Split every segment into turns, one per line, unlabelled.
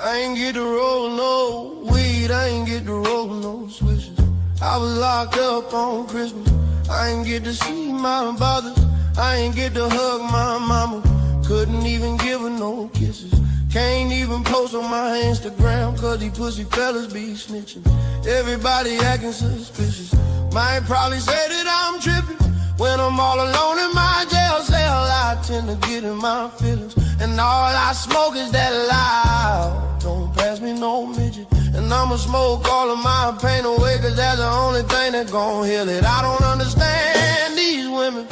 I ain't get to roll no weed, I ain't get to roll no switches. I was locked up on Christmas. I ain't get to see my brothers. I ain't get to hug my mama. Couldn't even give her no kisses. Can't even post on my Instagram, cause these pussy fellas be snitching. Everybody acting suspicious. Might probably say that I'm tripping when I'm all alone in my jail cell. I tend to get in my feelings, and all I smoke is that loud. Don't pass me no midget, and I'ma smoke all of my pain away, cause that's the only thing that gon' heal it. I don't understand these women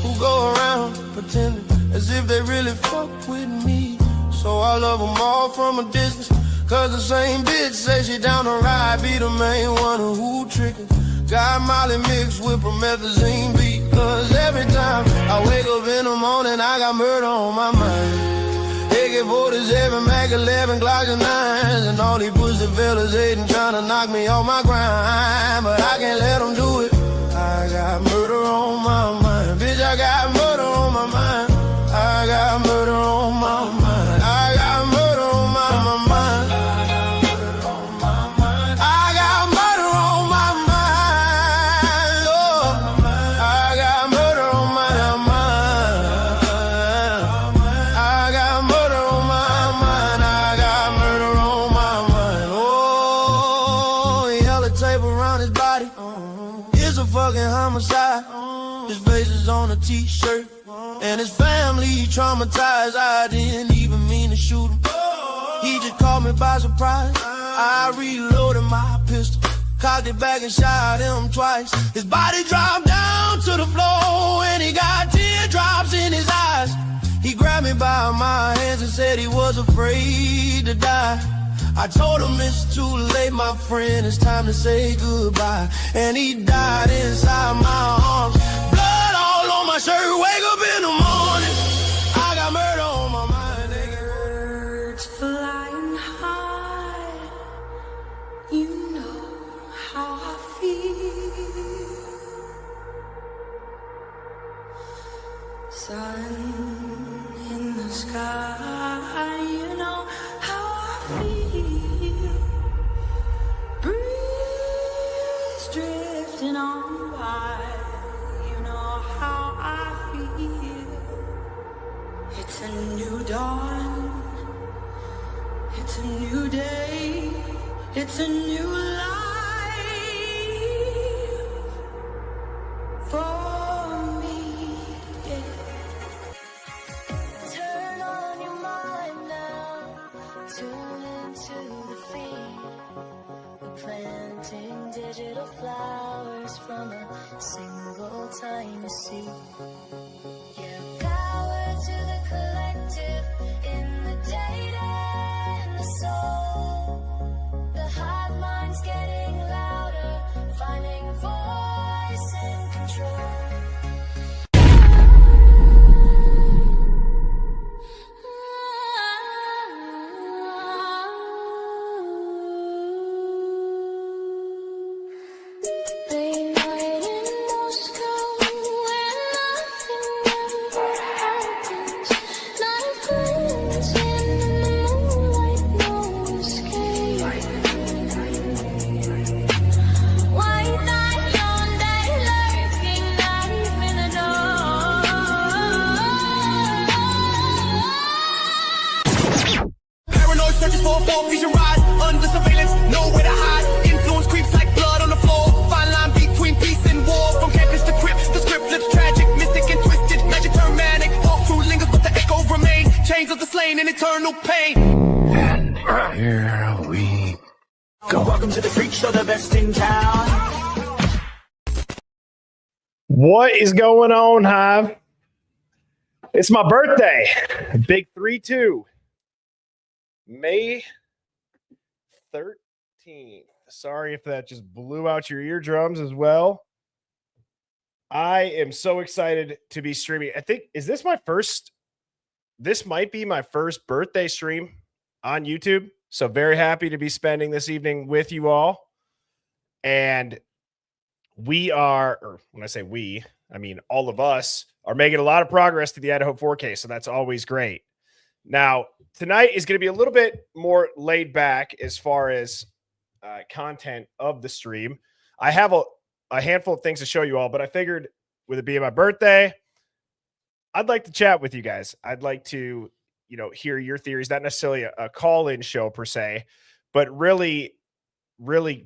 who go around pretending as if they really fuck with me. So I love them all from a distance, cause the same bitch say she down to ride, be the main one who trickin'. Got Molly mixed with promethazine beat, cause every time I wake up in the morning I got murder on my mind. AK-47, Mac 11, Glocks and 9s, and all these pussy fellas hating, trying to knock me off my grind. But I can't let them do it. I got murder on my mind. Bitch, I got murder on my mind. I got murder on my mind. I got murder on my mind. I got murder on my mind. I got murder on my mind. Oh, I got murder on my mind. I got murder on my mind. I got murder on my mind. Oh, yellow tape around his body. It's a fucking homicide. His face is on a t-shirt, and his family traumatized. I didn't even mean to shoot him. He just caught me by surprise. I reloaded my pistol, cocked it back and shot him twice. His body dropped down to the floor, and he got teardrops in his eyes. He grabbed me by my hands and said he was afraid to die. I told him it's too late, my friend, it's time to say goodbye. And he died inside my arms, blood all on my shirt. Wake up in the morning, I got murder on my mind.
Birds flying high, you know how I feel. Sun in the sky, you know how I feel. Breeze drifting on by, you know how I feel. It's a new dawn, it's a new day, it's a new life for me, yeah.
Turn on your mind now, tune into the feed. We're planting digital flowers from a single tiny seed. Yeah, power to the collective in the data and the soul. The hive mind's getting louder, finding voice and control. Late night in Moscow, where nothing ever happens. Night glint in the moonlight, no escape. White knight yonder lurking, knife in the door.
Paranoid searches for a full fusion ride. Under surveillance, nowhere to hide. Influence creeps like blood on the floor. Fine line between peace and war. From campus to crypt, the script lips tragic, mystic and twisted. Magic turn manic. All through lingers, but the echo remain. Chains of the slain in eternal pain.
Here we
Go. Welcome to the freak show, the best in town.
What is going on, Hive? It's my birthday. Big 3-2. May 13th. Sorry if that just blew out your eardrums as well. I am so excited to be streaming. I think, this might be my first birthday stream on YouTube. So very happy to be spending this evening with you all. And we are, or when I say we, I mean all of us are making a lot of progress to the Idaho 4K. So that's always great. Now, tonight is going to be a little bit more laid back as far as content of the stream. I have a handful of things to show you all, but I figured with it being my birthday, I'd like to chat with you guys. I'd like to, hear your theories, not necessarily a call-in show per se, but really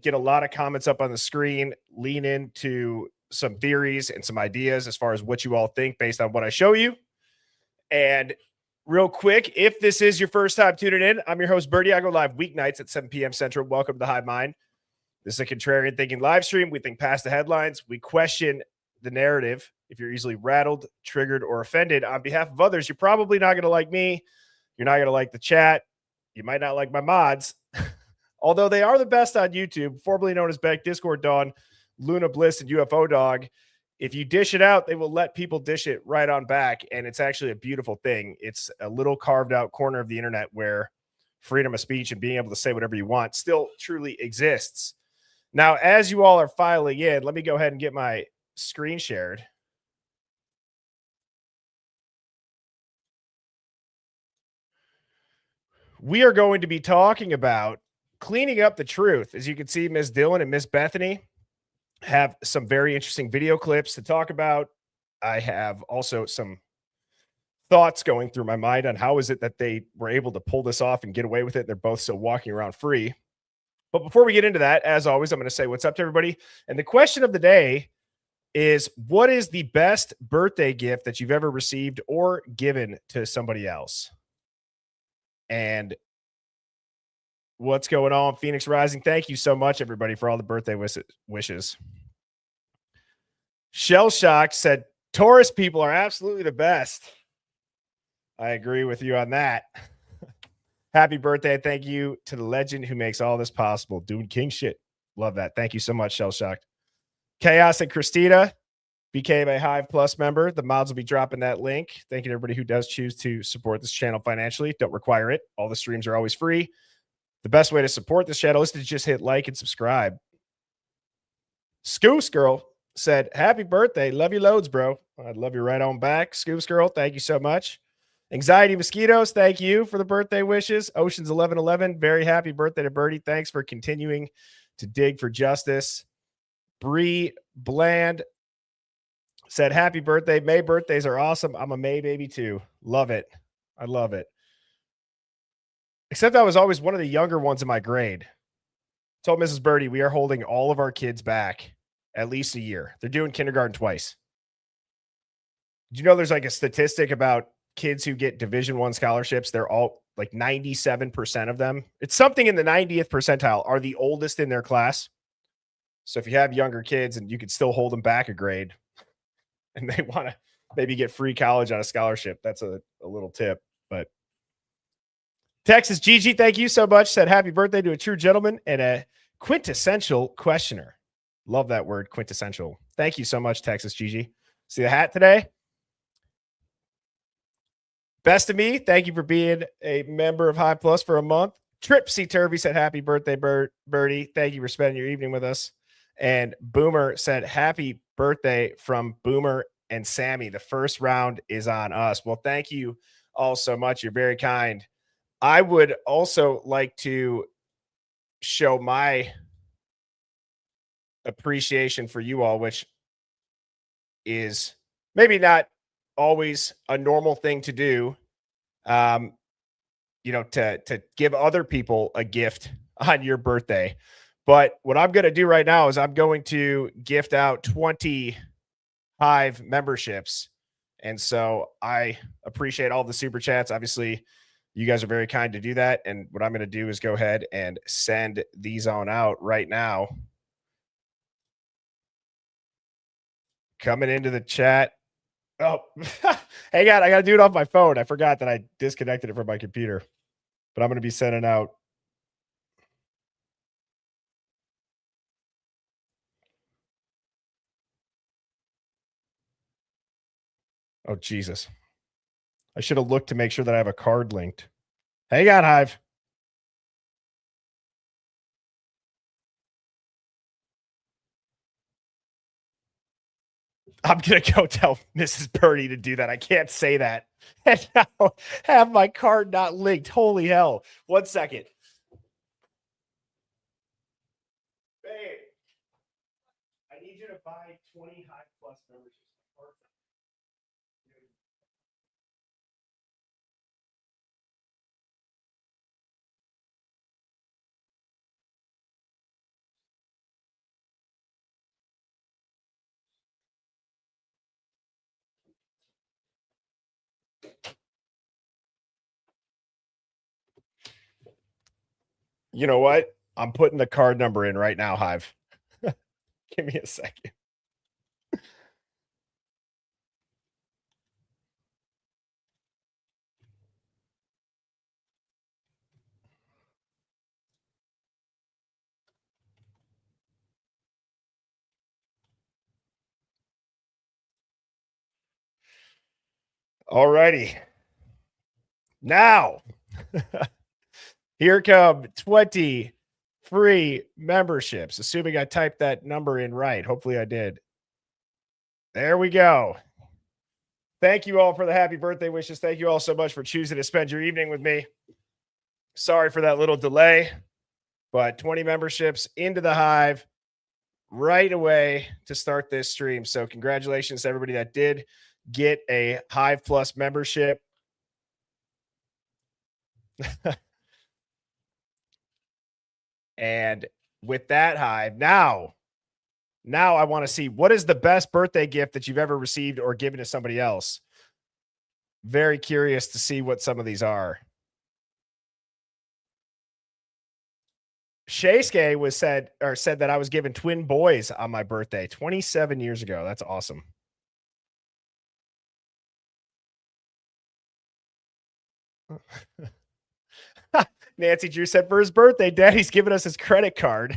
get a lot of comments up on the screen, lean into some theories and some ideas as far as what you all think based on what I show you. And real quick, if this is your first time tuning in, I'm your host, Birdie. I go live weeknights at 7 p.m. Central. Welcome to the Hive Mind. This is a contrarian thinking live stream. We think past the headlines. We question the narrative. If you're easily rattled, triggered, or offended on behalf of others, you're probably not going to like me. You're not going to like the chat. You might not like my mods, although they are the best on YouTube, formerly known as Beck, Discord Dawn, Luna Bliss, and UFO Dog. If you dish it out, they will let people dish it right on back, and it's actually a beautiful thing. It's a little carved out corner of the internet where freedom of speech and being able to say whatever you want still truly exists. Now, as you all are filing in, let me go ahead and get my screen shared. We are going to be talking about cleaning up the truth. As you can see, Ms. Dillon and Ms. Bethany have some very interesting video clips to talk about. I have also some thoughts going through my mind on how is it that they were able to pull this off and get away with it. They're both still walking around free. But before we get into that, as always, I'm going to say what's up to everybody. And the question of the day is, what is the best birthday gift that you've ever received or given to somebody else? And what's going on, Phoenix Rising? Thank you so much, everybody, for all the birthday wishes. Shell Shock said, Taurus people are absolutely the best. I agree with you on that. Happy birthday. Thank you to the legend who makes all this possible. Doing king shit. Love that. Thank you so much, Shell Shock. Chaos and Christina became a Hive Plus member. The mods will be dropping that link. Thank you to everybody who does choose to support this channel financially. Don't require it. All the streams are always free. The best way to support this channel is to just hit like and subscribe. Scoos Girl said, happy birthday. Love you loads, bro. I'd love you right on back. Scoos Girl, thank you so much. Anxiety Mosquitoes, thank you for the birthday wishes. Oceans 1111, very happy birthday to Birdie. Thanks for continuing to dig for justice. Bree Bland said, happy birthday. May birthdays are awesome. I'm a May baby too. Love it. I love it. Except I was always one of the younger ones in my grade. Told Mrs. Birdie, we are holding all of our kids back at least a year. They're doing kindergarten twice. Do you know there's like a statistic about kids who get Division I scholarships? They're all like 97% of them. It's something in the 90th percentile are the oldest in their class. So if you have younger kids and you could still hold them back a grade and they want to maybe get free college on a scholarship, that's a little tip. But Texas Gigi, thank you so much. Said happy birthday to a true gentleman and a quintessential questioner. Love that word, quintessential. Thank you so much, Texas Gigi. See the hat today? Best of me, thank you for being a member of Hive Plus for a month. Tripsy Turvy said happy birthday, Birdie. Thank you for spending your evening with us. And Boomer said happy birthday from Boomer and Sammy. The first round is on us. Well, thank you all so much. You're very kind. I would also like to show my appreciation for you all, which is maybe not always a normal thing to do, to give other people a gift on your birthday. But what I'm going to do right now is I'm going to gift out 20 Hive memberships. And so I appreciate all the super chats. Obviously, you guys are very kind to do that. And what I'm going to do is go ahead and send these on out right now. Coming into the chat. Oh, hang on. I got to do it off my phone. I forgot that I disconnected it from my computer. But I'm going to be sending out. Oh, Jesus. I should have looked to make sure that I have a card linked. Hang on, Hive. I'm going to go tell Mrs. Birdie to do that. I can't say that. and now have my card not linked. Holy hell. 1 second. Babe, I need you to buy 20 Hive Plus memberships. You know what? I'm putting the card number in right now, Hive. Give me a second. All righty. Now, here come 20 free memberships, assuming I typed that number in right. Hopefully I did. There we go. Thank you all for the happy birthday wishes. Thank you all so much for choosing to spend your evening with me. Sorry for that little delay, but 20 memberships into the Hive right away to start this stream. So congratulations to everybody that did get a Hive Plus membership. And with that, Hive, now I want to see, what is the best birthday gift that you've ever received or given to somebody else? Very curious to see what some of these are. Shayske said that I was given twin boys on my birthday 27 years ago. That's awesome. Nancy Drew said for his birthday, Daddy's giving us his credit card.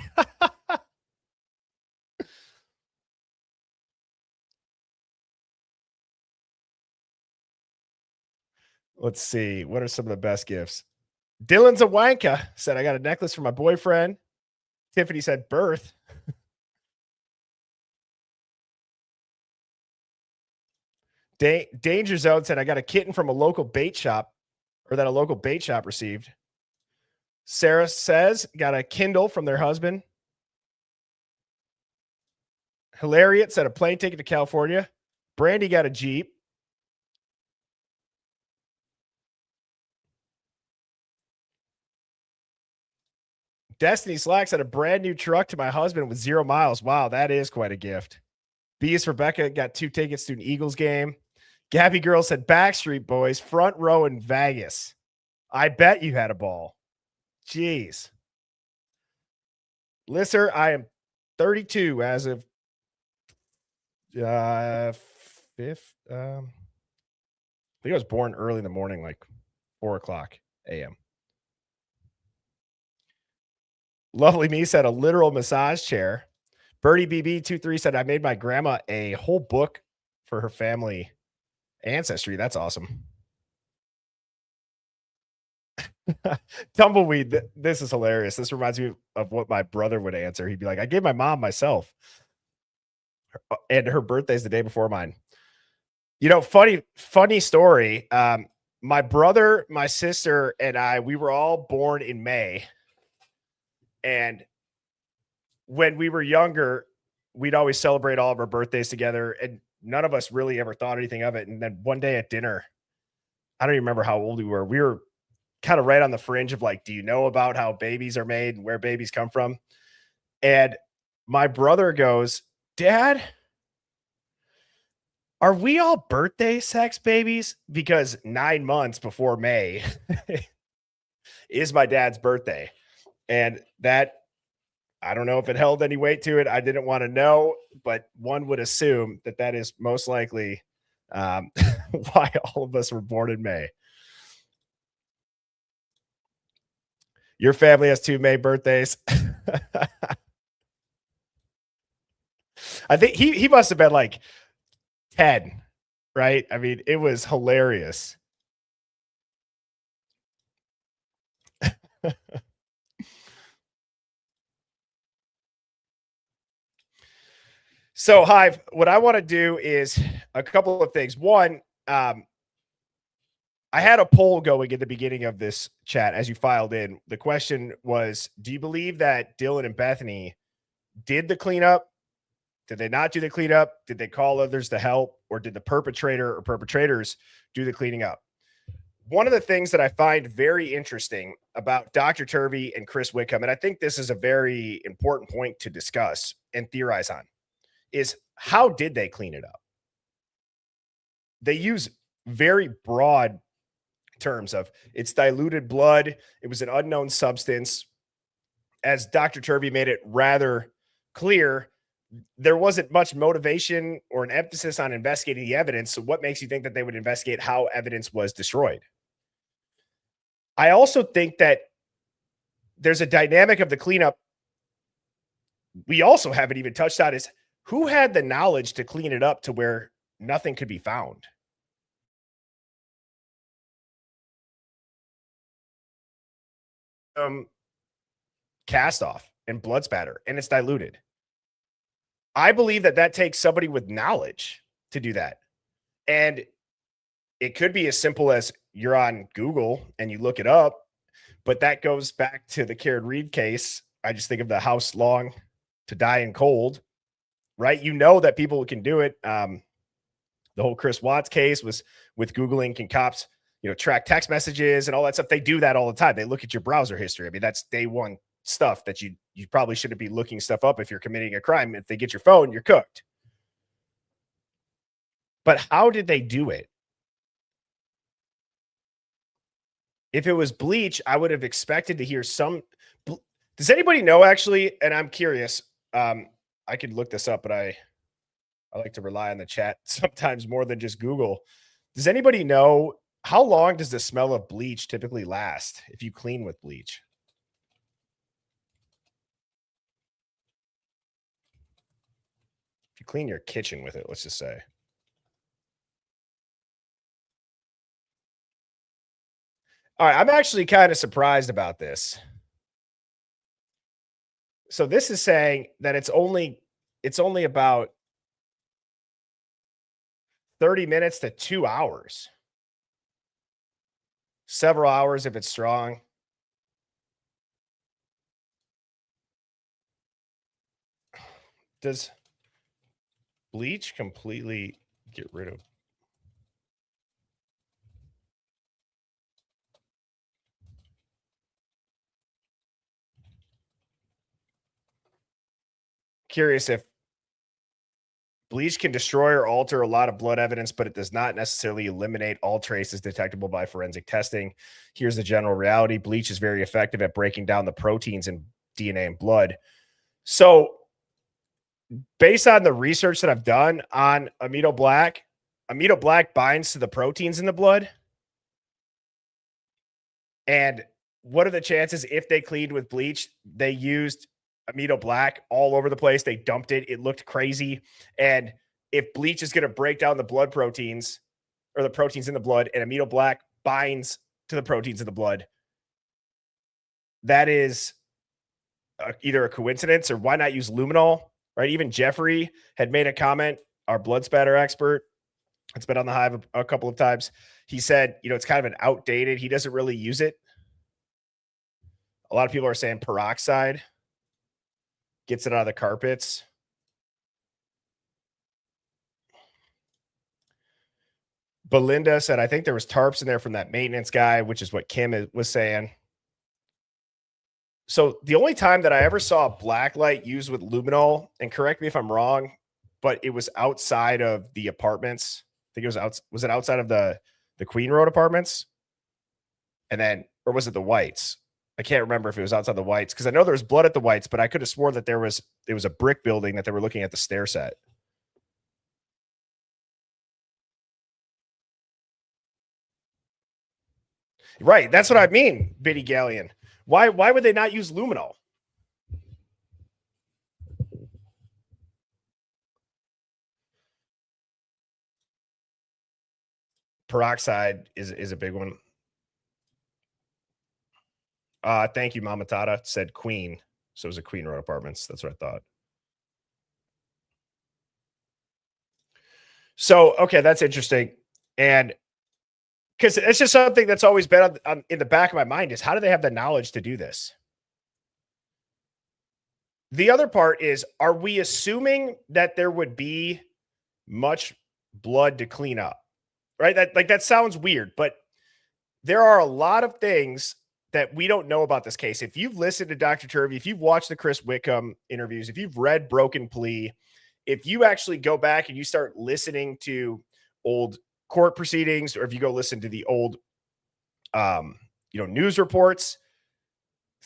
Let's see. What are some of the best gifts? Dylan Zawanka said, I got a necklace for my boyfriend. Tiffany said birth. Danger Zone said, I got a kitten from a local bait shop, or that a local bait shop received. Sarah says, got a Kindle from their husband. Hilarious said, a plane ticket to California. Brandy got a Jeep. Destiny Slack said, a brand new truck to my husband with 0 miles. Wow, that is quite a gift. B.S. Rebecca got 2 tickets to an Eagles game. Gabby Girl said, Backstreet Boys, front row in Vegas. I bet you had a ball. Jeez. Lisser, I am 32 as of 5th. I think I was born early in the morning, like 4:00 a.m. Lovely Me said a literal massage chair. Birdie BB23 said, I made my grandma a whole book for her family ancestry. That's awesome. Tumbleweed, this is hilarious. This reminds me of what my brother would answer. He'd be like, I gave my mom myself. And her birthday's the day before mine. You know, funny story. My brother, my sister, and I, we were all born in May. And when we were younger, we'd always celebrate all of our birthdays together. And none of us really ever thought anything of it. And then one day at dinner, I don't even remember how old we were. We were kind of right on the fringe of like, do you know about how babies are made and where babies come from? And my brother goes, Dad, are we all birthday sex babies? Because 9 months before May is my dad's birthday. And that, I don't know if it held any weight to it. I didn't want to know, but one would assume that that is most likely why all of us were born in May. Your family has 2 May birthdays. I think he must have been like 10, right? I mean, it was hilarious. So, Hive, what I want to do is a couple of things. One, I had a poll going at the beginning of this chat as you filed in. The question was, do you believe that Dylan and Bethany did the cleanup? Did they not do the cleanup? Did they call others to help? Or did the perpetrator or perpetrators do the cleaning up? One of the things that I find very interesting about Dr. Turvey and Chris Wickham, and I think this is a very important point to discuss and theorize on, is how did they clean it up? They use very broad terms of it's diluted blood. It was an unknown substance. As Dr. Turvey made it rather clear, there wasn't much motivation or an emphasis on investigating the evidence. So what makes you think that they would investigate how evidence was destroyed? I also think that there's a dynamic of the cleanup we also haven't even touched on, is who had the knowledge to clean it up to where nothing could be found? Cast off and blood spatter, and it's diluted. I believe that that takes somebody with knowledge to do that. And it could be as simple as you're on Google and you look it up, but that goes back to the Karen Reed case. I just think of the house long to die in cold, right? You know that people can do it. The whole Chris Watts case was with Googling, can cops, track text messages and all that stuff. They do that all the time. They look at your browser history. I mean, that's day one stuff that you probably shouldn't be looking stuff up if you're committing a crime. If they get your phone, you're cooked. But how did they do it? If it was bleach, I would have expected to hear some. Does anybody know, actually? And I'm curious. I could look this up, but I like to rely on the chat sometimes more than just Google. Does anybody know how long does the smell of bleach typically last if you clean with bleach? If you clean your kitchen with it, let's just say. All right, I'm actually kind of surprised about this. So this is saying that it's only about 30 minutes to 2 hours. Several hours if it's strong. Does bleach completely get rid of? Curious if bleach can destroy or alter a lot of blood evidence, but it does not necessarily eliminate all traces detectable by forensic testing. Here's the general reality. Bleach is very effective at breaking down the proteins in DNA and blood. So based on the research that I've done on amido black binds to the proteins in the blood. And what are the chances if they cleaned with bleach, they used amido black all over the place? They dumped it. It looked crazy. And if bleach is going to break down the blood proteins or the proteins in the blood and amido black binds to the proteins in the blood, that is either a coincidence or why not use luminol, right? Even Jeffrey had made a comment, our blood spatter expert. It's been on the Hive a couple of times. He said, it's kind of an outdated. He doesn't really use it. A lot of people are saying peroxide gets it out of the carpets. Belinda said, I think there was tarps in there from that maintenance guy, which is what Kim was saying. So the only time that I ever saw black light used with luminol, and correct me if I'm wrong, but it was outside of the apartments. I think it was it outside of the Queen Road apartments? And then, or was it the Whites? I can't remember if it was outside the Whites because I know there was blood at the Whites, but I could have sworn that it was a brick building that they were looking at the stair set. Right. That's what I mean, Biddy Galleon. Why would they not use luminol? Peroxide is a big one. Thank you, Mama Tata. Said Queen. So it was a Queen Road Apartments. That's what I thought. So, okay, that's interesting. And Because it's just something that's always been in the back of my mind is how do they have the knowledge to do this? The other part is, are we assuming that there would be much blood to clean up? Right? That sounds weird, but there are a lot of things that we don't know about this case. If you've listened to Dr. Turvey, if you've watched the Chris Wickham interviews, if you've read Broken Plea, if you actually go back and you start listening to old court proceedings, or if you go listen to the old news reports,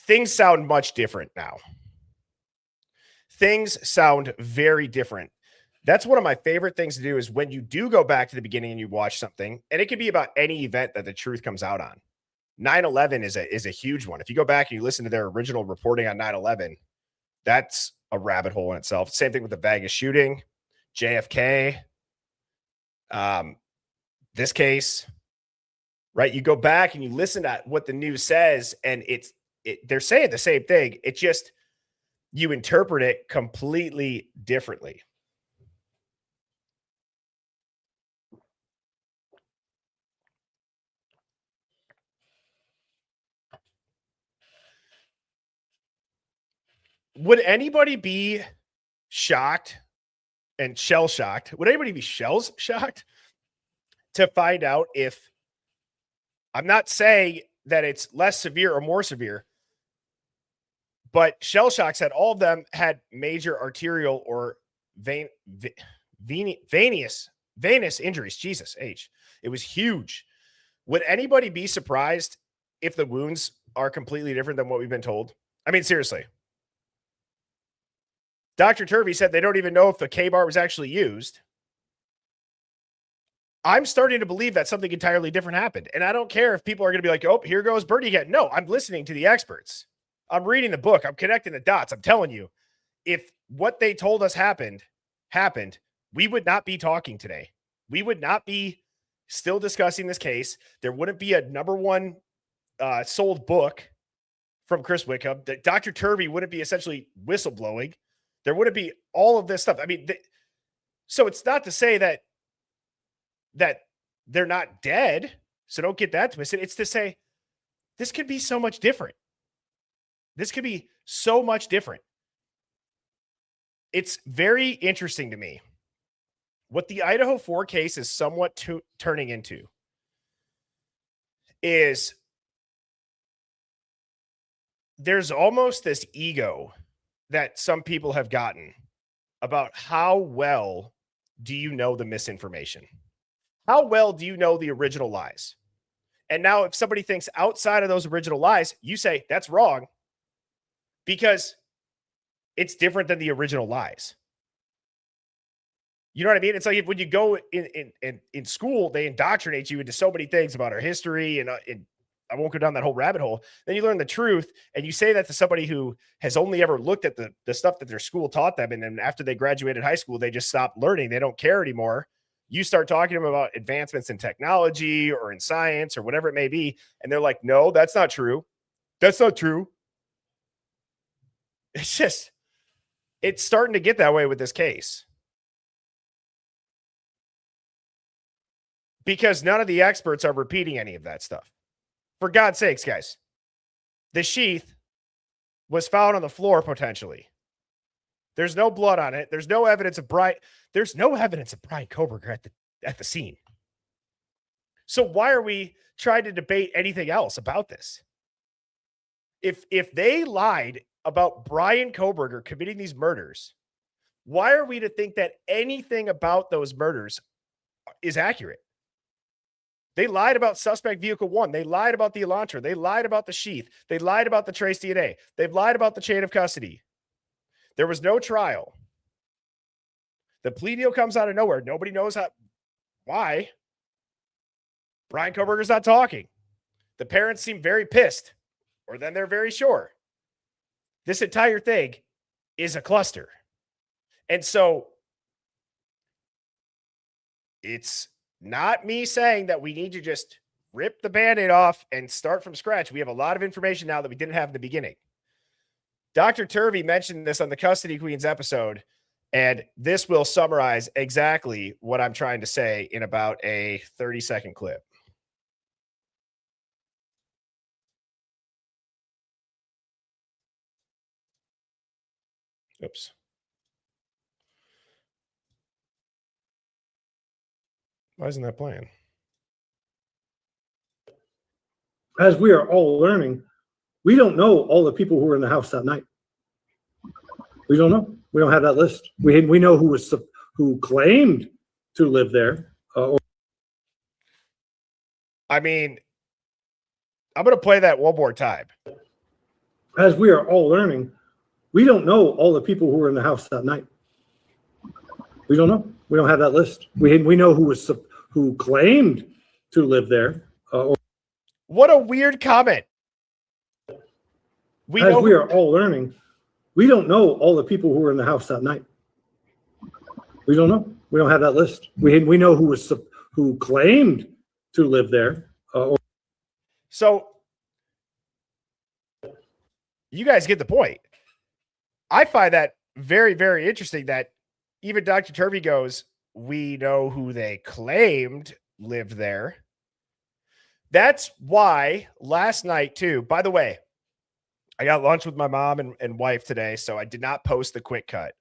things sound much different now. Things sound very different. That's one of my favorite things to do is when you do go back to the beginning and you watch something, and it can be about any event that the truth comes out on. 9/11 is a huge one. If you go back and you listen to their original reporting on 9/11, that's a rabbit hole in itself. Same thing with the Vegas shooting, JFK, this case, right? You go back and you listen to what the news says, and they're saying the same thing. It just, you interpret it completely differently. Would anybody be shocked and shell shocked? Would anybody be shells shocked to find out if, I'm not saying that it's less severe or more severe, but shell shock said all of them had major arterial or venous injuries. Jesus H. It was huge. Would anybody be surprised if the wounds are completely different than what we've been told? I mean, seriously. Dr. Turvey said they don't even know if the K-bar was actually used. I'm starting to believe that something entirely different happened. And I don't care if people are going to be like, oh, here goes Birdie again. No, I'm listening to the experts. I'm reading the book. I'm connecting the dots. I'm telling you, if what they told us happened, we would not be talking today. We would not be still discussing this case. There wouldn't be a number one sold book from Chris Wickham. Dr. Turvey wouldn't be essentially whistleblowing. There wouldn't be all of this stuff. I mean, so it's not to say that they're not dead. So don't get that twisted. It's to say this could be so much different. This could be so much different. It's very interesting to me what the Idaho 4 case is somewhat turning into is there's almost this ego that some people have gotten about how well do you know the misinformation? How well do you know the original lies? And now if somebody thinks outside of those original lies, you say that's wrong because it's different than the original lies. You know what I mean? It's like when you go in school, they indoctrinate you into so many things about our history, and I won't go down that whole rabbit hole. Then you learn the truth, and you say that to somebody who has only ever looked at the stuff that their school taught them, and then after they graduated high school, they just stopped learning. They don't care anymore. You start talking to them about advancements in technology or in science or whatever it may be, and they're like, no, that's not true. That's not true. It's starting to get that way with this case. Because none of the experts are repeating any of that stuff. For God's sakes, guys, the sheath was found on the floor potentially. There's no blood on it. There's no evidence of Brian. There's no evidence of Brian Koberger at the scene. So why are we trying to debate anything else about this? If they lied about Brian Koberger committing these murders, why are we to think that anything about those murders is accurate? They lied about suspect vehicle 1. They lied about the Elantra. They lied about the sheath. They lied about the trace DNA. They've lied about the chain of custody. There was no trial. The plea deal comes out of nowhere. Nobody knows why. Brian Koberger's not talking. The parents seem very pissed, or then they're very sure. This entire thing is a cluster. And so it's not me saying that we need to just rip the Band-Aid off and start from scratch. We have a lot of information now that we didn't have in the beginning. Dr. Turvey mentioned this on the Custody Queens episode, and this will summarize exactly what I'm trying to say in about a 30-second clip. Oops. Why isn't that playing?
As we are all learning, we don't know all the people who were in the house that night. We don't know. We don't have that list. We know who claimed to live there.
I mean, I'm going to play that one more time.
As we are all learning, we don't know all the people who were in the house that night. We don't know. We don't have that list. We know who claimed to live there.
What a weird comment.
We are all learning, we don't know all the people who were in the house that night. We don't know. We don't have that list. We know who claimed to live there.
So you guys get the point. I find that very, very interesting that even Dr. Turvey goes, we know who they claimed lived there. That's why last night, too, by the way, I got lunch with my mom and wife today, so I did not post the quick cut.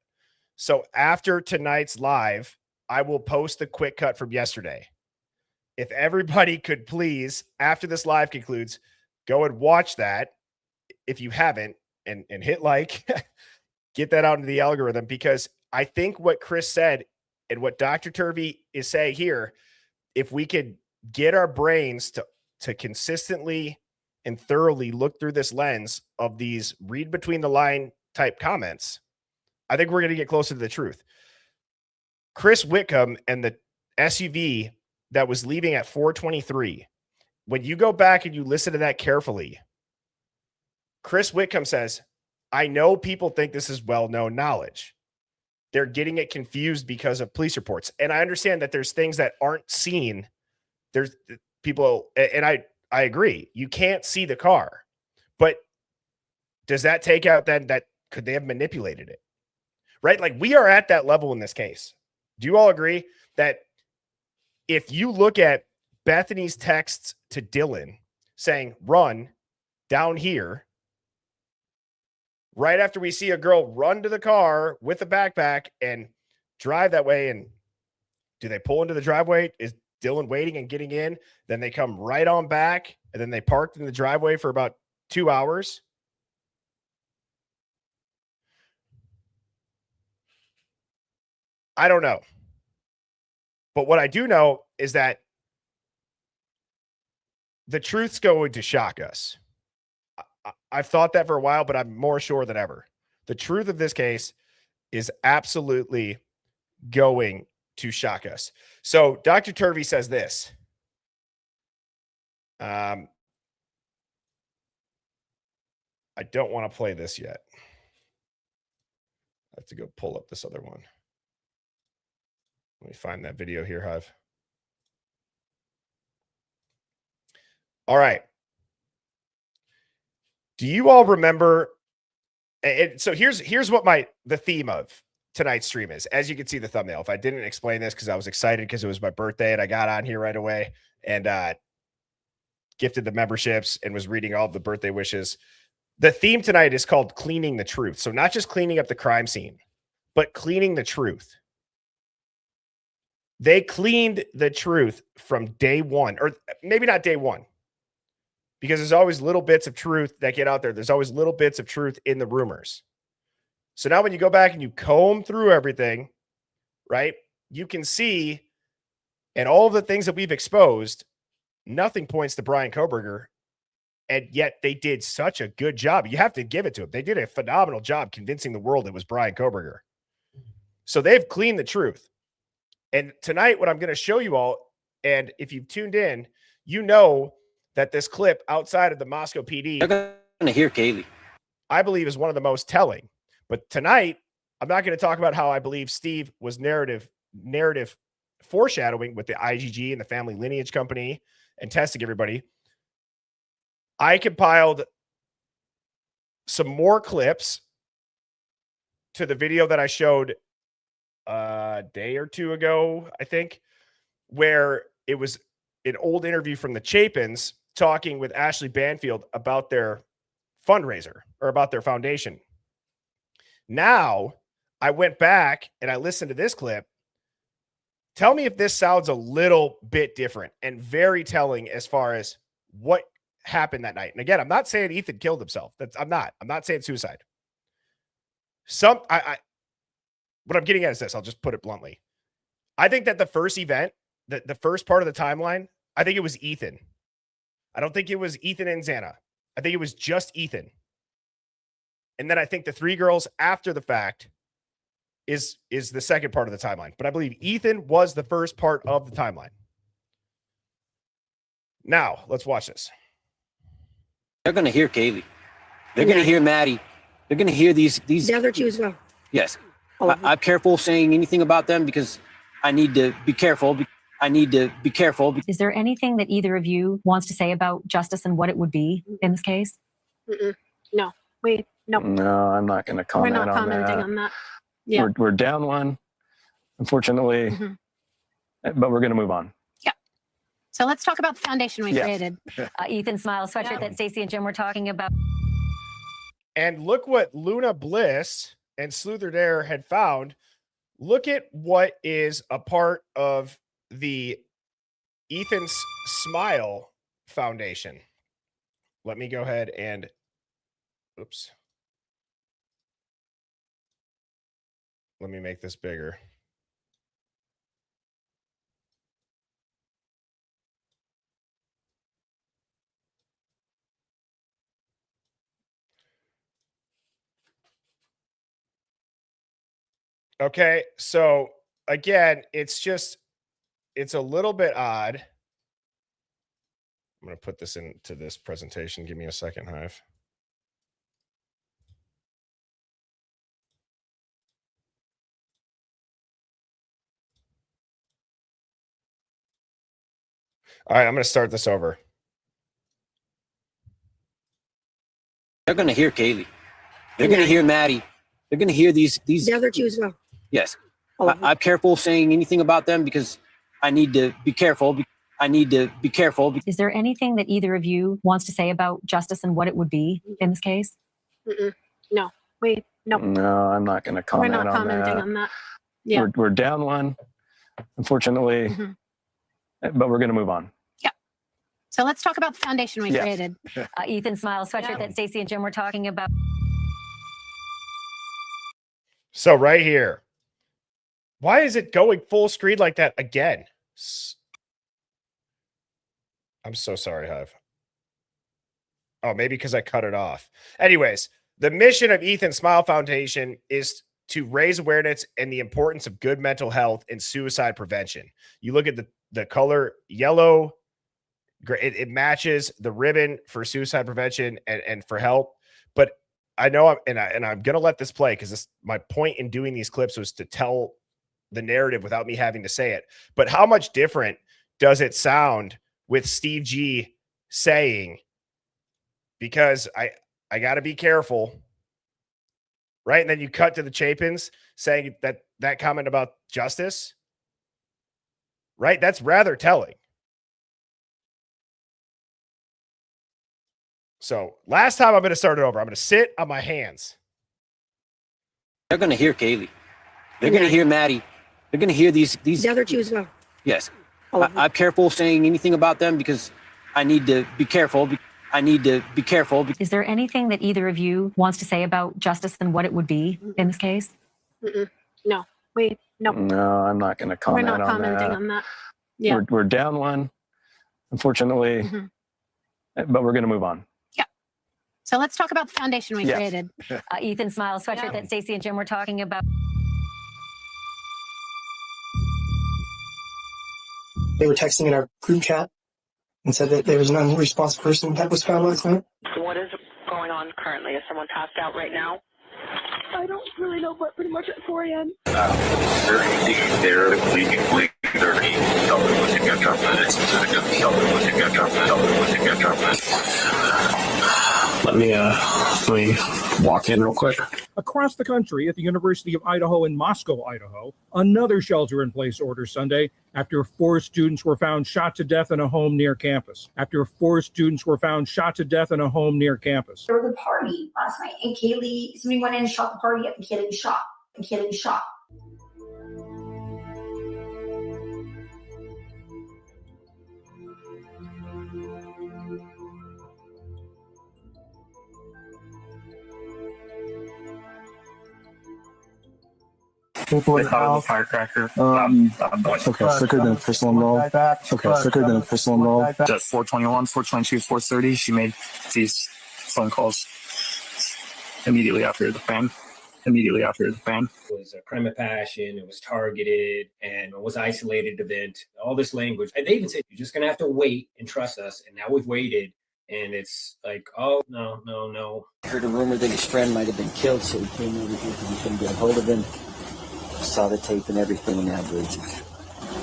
So after tonight's live, I will post the quick cut from yesterday. If everybody could please, after this live concludes, go and watch that if you haven't, and hit like, get that out into the algorithm, because I think what Chris said and what Dr. Turvey is saying here, if we could get our brains to consistently and thoroughly look through this lens of these read between the line type comments, I think we're going to get closer to the truth. Chris Whitcomb and the SUV that was leaving at 4:23, when you go back and you listen to that carefully, Chris Whitcomb says, I know people think this is well-known knowledge. They're getting it confused because of police reports. And I understand that there's things that aren't seen. There's people, and I agree, you can't see the car, but does that take out then that could they have manipulated it? Right? Like, we are at that level in this case. Do you all agree that if you look at Bethany's texts to Dylan saying, run down here, right after we see a girl run to the car with a backpack and drive that way, and do they pull into the driveway? Is Dylan waiting and getting in? Then they come right on back, and then they parked in the driveway for about 2 hours. I don't know. But what I do know is that the truth's going to shock us. I've thought that for a while, but I'm more sure than ever. The truth of this case is absolutely going to shock us. So Dr. Turvey says this. I don't want to play this yet. I have to go pull up this other one. Let me find that video here, Hive. All right. Do you all remember? And so here's what the theme of tonight's stream is. As you can see the thumbnail, if I didn't explain this because I was excited because it was my birthday and I got on here right away and gifted the memberships and was reading all of the birthday wishes. The theme tonight is called cleaning the truth. So not just cleaning up the crime scene, but cleaning the truth. They cleaned the truth from day one, or maybe not day one, because there's always little bits of truth that get out there. There's always little bits of truth in the rumors. So now when you go back and you comb through everything, right, you can see, and all of the things that we've exposed, nothing points to Brian Koberger, and yet they did such a good job. You have to give it to them. They did a phenomenal job convincing the world it was Brian Koberger. So they've cleaned the truth. And tonight, what I'm going to show you all, and if you've tuned in, you know that this clip outside of the Moscow PD,
They're going to hear Kaylee,
I believe, is one of the most telling. But tonight, I'm not going to talk about how I believe Steve was narrative foreshadowing with the IGG and the family lineage company and testing everybody. I compiled some more clips to the video that I showed a day or two ago, I think, where it was an old interview from the Chapins talking with Ashley Banfield about their fundraiser or about their foundation. Now I went back and I listened to this clip. Tell me if this sounds a little bit different and very telling as far as what happened that night. And again, I'm not saying Ethan killed himself. I'm not saying suicide. What I'm getting at is this. I'll just put it bluntly. I think that the first event, the first part of the timeline, I think it was Ethan. I don't think it was Ethan and Xana. I think it was just Ethan. And then I think the 3 girls after the fact is the second part of the timeline. But I believe Ethan was the first part of the timeline. Now, let's watch this.
They're going to hear Kaylee. They're going to hear Maddie. They're going to hear these.
The other two as well.
Yes. I'm careful saying anything about them because I need to be careful. I need to be careful.
Is there anything that either of you wants to say about justice and what it would be in this case?
No.
No, I'm not going to comment
We're not commenting on that. Yeah.
We're down one, unfortunately, but we're going to move on.
So let's talk about the foundation we created.
Ethan Smile sweatshirt that Stacey and Jim were talking about.
And look what Luna Bliss and Sleuther Dare had found. Look at what is a part of the Ethan's Smile Foundation. Let me go ahead and, oops. Let me make this bigger. Okay, so again, it's a little bit odd. I'm going to put this into this presentation. Give me a second, Hive. All right, I'm going to start this over.
They're going to hear Kaylee. They're going to hear Maddie. They're going to hear these.
The other two as well.
Yes. I'm careful saying anything about them because I need to be careful. I need to be careful.
Is there anything that either of you wants to say about justice and what it would be in this case?
No.
No, I'm not going to comment
We're not commenting on that. Yeah.
We're down one, unfortunately, but we're going to move on.
So let's talk about the foundation we created.
Ethan Smile sweatshirt that Stacey and Jim were talking about.
So right here, why is it going full screen like that again? I'm so sorry, Hive. Oh, maybe because I cut it off. Anyways, the mission of Ethan Smile Foundation is to raise awareness and the importance of good mental health and suicide prevention. You look at the color yellow, it matches the ribbon for suicide prevention and for help. But I know I'm going to let this play because my point in doing these clips was to tell the narrative without me having to say it. But how much different does it sound with Steve G saying, because I got to be careful, right? And then you cut to the Chapins saying that comment about justice, right? That's rather telling. So last time I'm going to start it over. I'm going to sit on my hands.
They're going to hear Kaylee. They're going to hear Maddie. They're going to hear these.
The other two as well.
Yes. I'm careful saying anything about them because I need to be careful. I need to be careful.
Is there anything that either of you wants to say about justice and what it would be in this case?
No.
No, I'm not going to comment
We're not commenting on that. Yeah.
We're down one, unfortunately, but we're going to move on.
So let's talk about the foundation we created.
Ethan Smile sweatshirt that Stacey and Jim were talking about.
They were texting in our group chat and said that there was an unresponsive person that was found on the clinic.
What is going on currently? Is someone passed out right now?
I don't really know, but pretty much at 4 a.m.
Let me walk in real quick. Across the country at the University of Idaho in Moscow, Idaho, another shelter-in-place order Sunday after 4 students were found shot to death in a home near campus. After 4 students were found shot to death in a home near campus.
There was a party last night, and Kaylee, somebody went in and shot the party up, and Kaylee was shot. And Kaylee was shot.
People in the house.
Firecracker.
Okay, sicker than a pistol involved. Okay, sicker than a pistol involved.
At 421, 422, 430, she made these phone calls immediately after the bang. It
was a crime of passion, it was targeted, and it was isolated event, all this language. And they even said, you're just going to have to wait and trust us. And now we've waited. And it's like, oh, no.
I heard a rumor that his friend might have been killed, so he came over here because he couldn't get a hold of him. Saw the tape and everything in Average.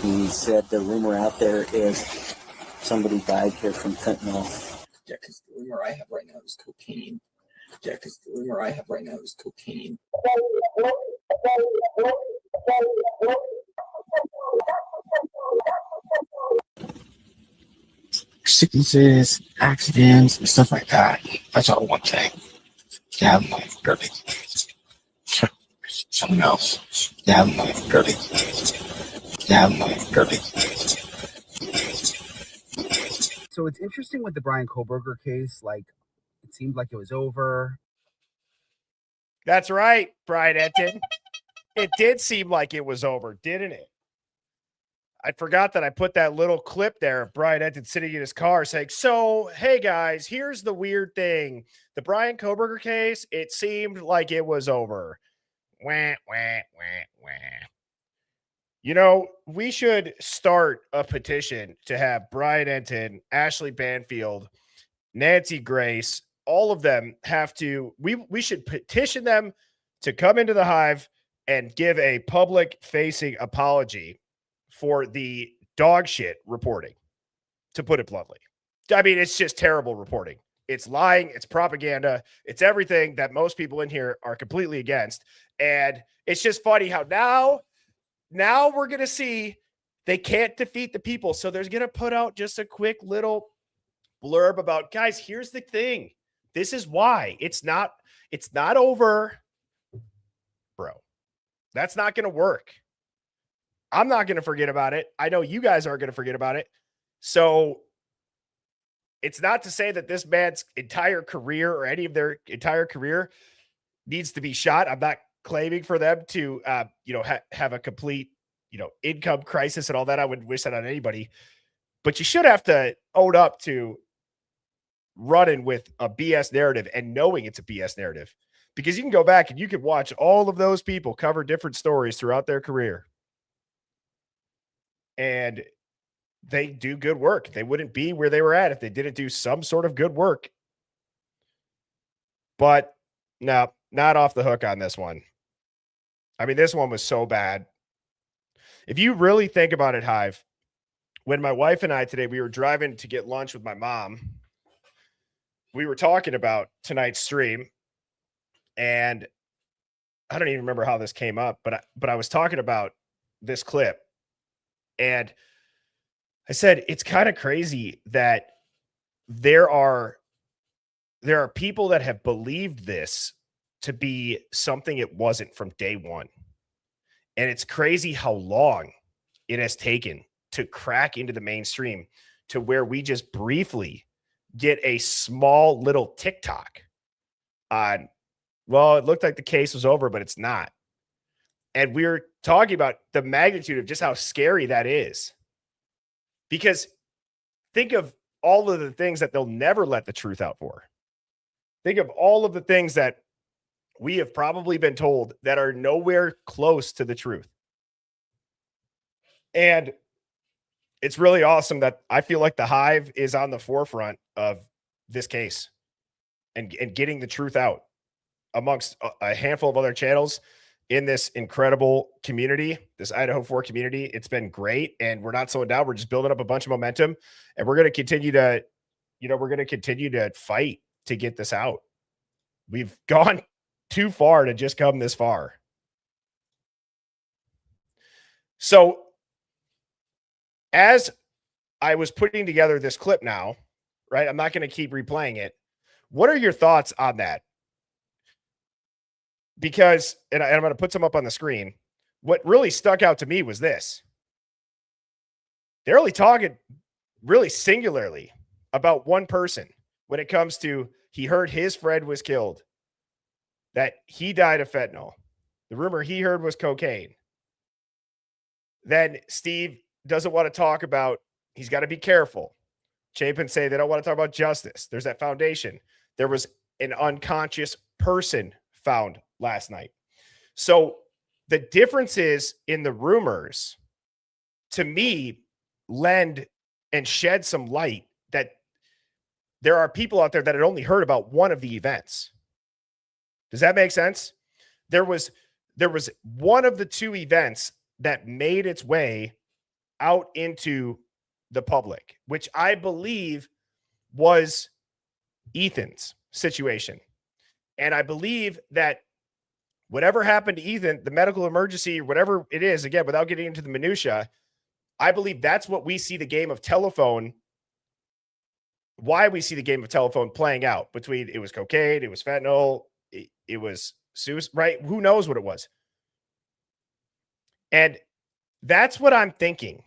He said the rumor out there is somebody died here from fentanyl.
Yeah, because the rumor I have right now is cocaine.
'Sicknesses, accidents, and stuff like that. That's all one thing. You have money for dirty. Something else. You have money for dirty.
So it's interesting with the Brian Koberger case. Like, it seemed like it was over.
That's right, Brian Enton. It did seem like it was over, didn't it? I forgot that I put that little clip there of Brian Enton sitting in his car saying, so, hey, guys, here's the weird thing. The Brian Koberger case, it seemed like it was over. Wah, wah, wah, wah. You know, we should start a petition to have Brian Enton, Ashley Banfield, Nancy Grace, all of them have to, we should petition them to come into the Hive and give a public-facing apology for the dog shit reporting, to put it bluntly. I mean, it's just terrible reporting. It's lying. It's propaganda. It's everything that most people in here are completely against. And it's just funny how now we're going to see they can't defeat the people. So there's going to put out just a quick little blurb about, guys, here's the thing. This is why it's not over, bro. That's not going to work. I'm not going to forget about it. I know you guys aren't going to forget about it. So it's not to say that this man's entire career or any of their entire career needs to be shot. I'm not claiming for them to, have a complete, income crisis and all that. I wouldn't wish that on anybody. But you should have to own up to running with a BS narrative and knowing it's a BS narrative. Because you can go back and you can watch all of those people cover different stories throughout their career. And they do good work. They wouldn't be where they were at if they didn't do some sort of good work. But no, not off the hook on this one. I mean, this one was so bad. If you really think about it, Hive, when my wife and I today, we were driving to get lunch with my mom, we were talking about tonight's stream. And I don't even remember how this came up, but I was talking about this clip. And I said, it's kind of crazy that there are people that have believed this to be something it wasn't from day one. And it's crazy how long it has taken to crack into the mainstream to where we just briefly get a small little TikTok on, well, it looked like the case was over, but it's not. And we're talking about the magnitude of just how scary that is. Because think of all of the things that they'll never let the truth out for. Think of all of the things that we have probably been told that are nowhere close to the truth. And it's really awesome that I feel like the Hive is on the forefront of this case and getting the truth out amongst a handful of other channels in this incredible community, this Idaho 4 community. It's been great, and we're not slowing down. We're just building up a bunch of momentum, and we're going to continue to, fight to get this out. We've gone too far to just come this far. So as I was putting together this clip now, right? I'm not going to keep replaying it. What are your thoughts on that? Because, and I'm going to put some up on the screen. What really stuck out to me was this. They're only talking really singularly about one person when it comes to he heard his friend was killed, that he died of fentanyl. The rumor he heard was cocaine. Then Steve doesn't want to talk about, he's got to be careful. Chapin say they don't want to talk about justice. There's that foundation. There was an unconscious person found last night. So the differences in the rumors, to me, lend and shed some light that there are people out there that had only heard about one of the events. Does that make sense? There was one of the two events that made its way out into the public, which I believe was Ethan's situation. And I believe that whatever happened to Ethan, the medical emergency, whatever it is, again, without getting into the minutia, I believe that's what we see the game of telephone, why we see the game of telephone playing out between it was cocaine, it was fentanyl, it was suicide, right? Who knows what it was? And that's what I'm thinking.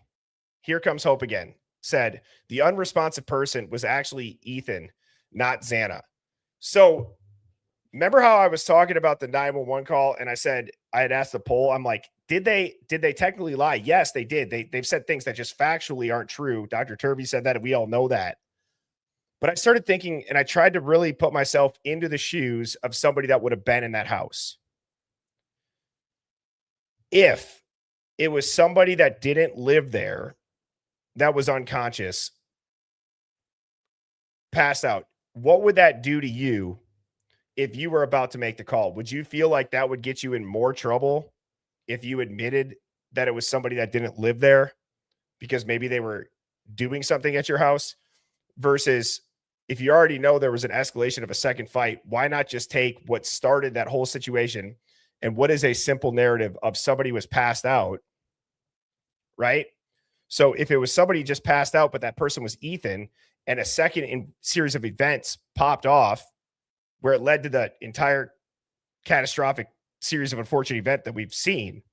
Here Comes Hope Again said the unresponsive person was actually Ethan, not Xana. So remember how I was talking about the 911 call and I said, I had asked the poll, I'm like, did they technically lie? Yes, they did. They've said things that just factually aren't true. Dr. Turvey said that, and we all know that. But I started thinking, and I tried to really put myself into the shoes of somebody that would have been in that house. If it was somebody that didn't live there, that was unconscious, passed out, what would that do to you if you were about to make the call? Would you feel like that would get you in more trouble if you admitted that it was somebody that didn't live there because maybe they were doing something at your house? Versus if you already know there was an escalation of a second fight, why not just take what started that whole situation and what is a simple narrative of somebody was passed out, right? So if it was somebody just passed out, but that person was Ethan, and a second series of events popped off where it led to the entire catastrophic series of unfortunate event that we've seen,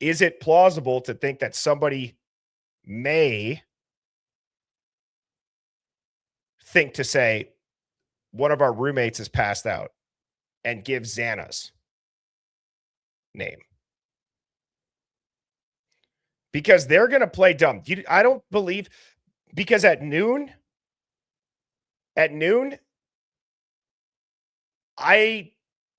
is it plausible to think that somebody may think to say one of our roommates is passed out and give Xana's name? Because they're going to play dumb. I don't believe, because at noon, I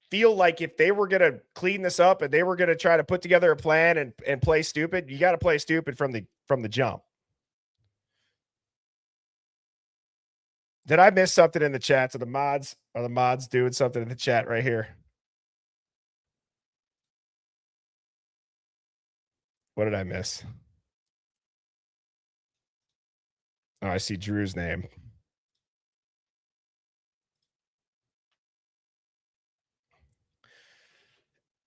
feel like if they were going to clean this up and they were going to try to put together a plan and play stupid, you got to play stupid from the jump. Did I miss something in the chat? So are the mods doing something in the chat right here? What did I miss? Oh, I see Drew's name.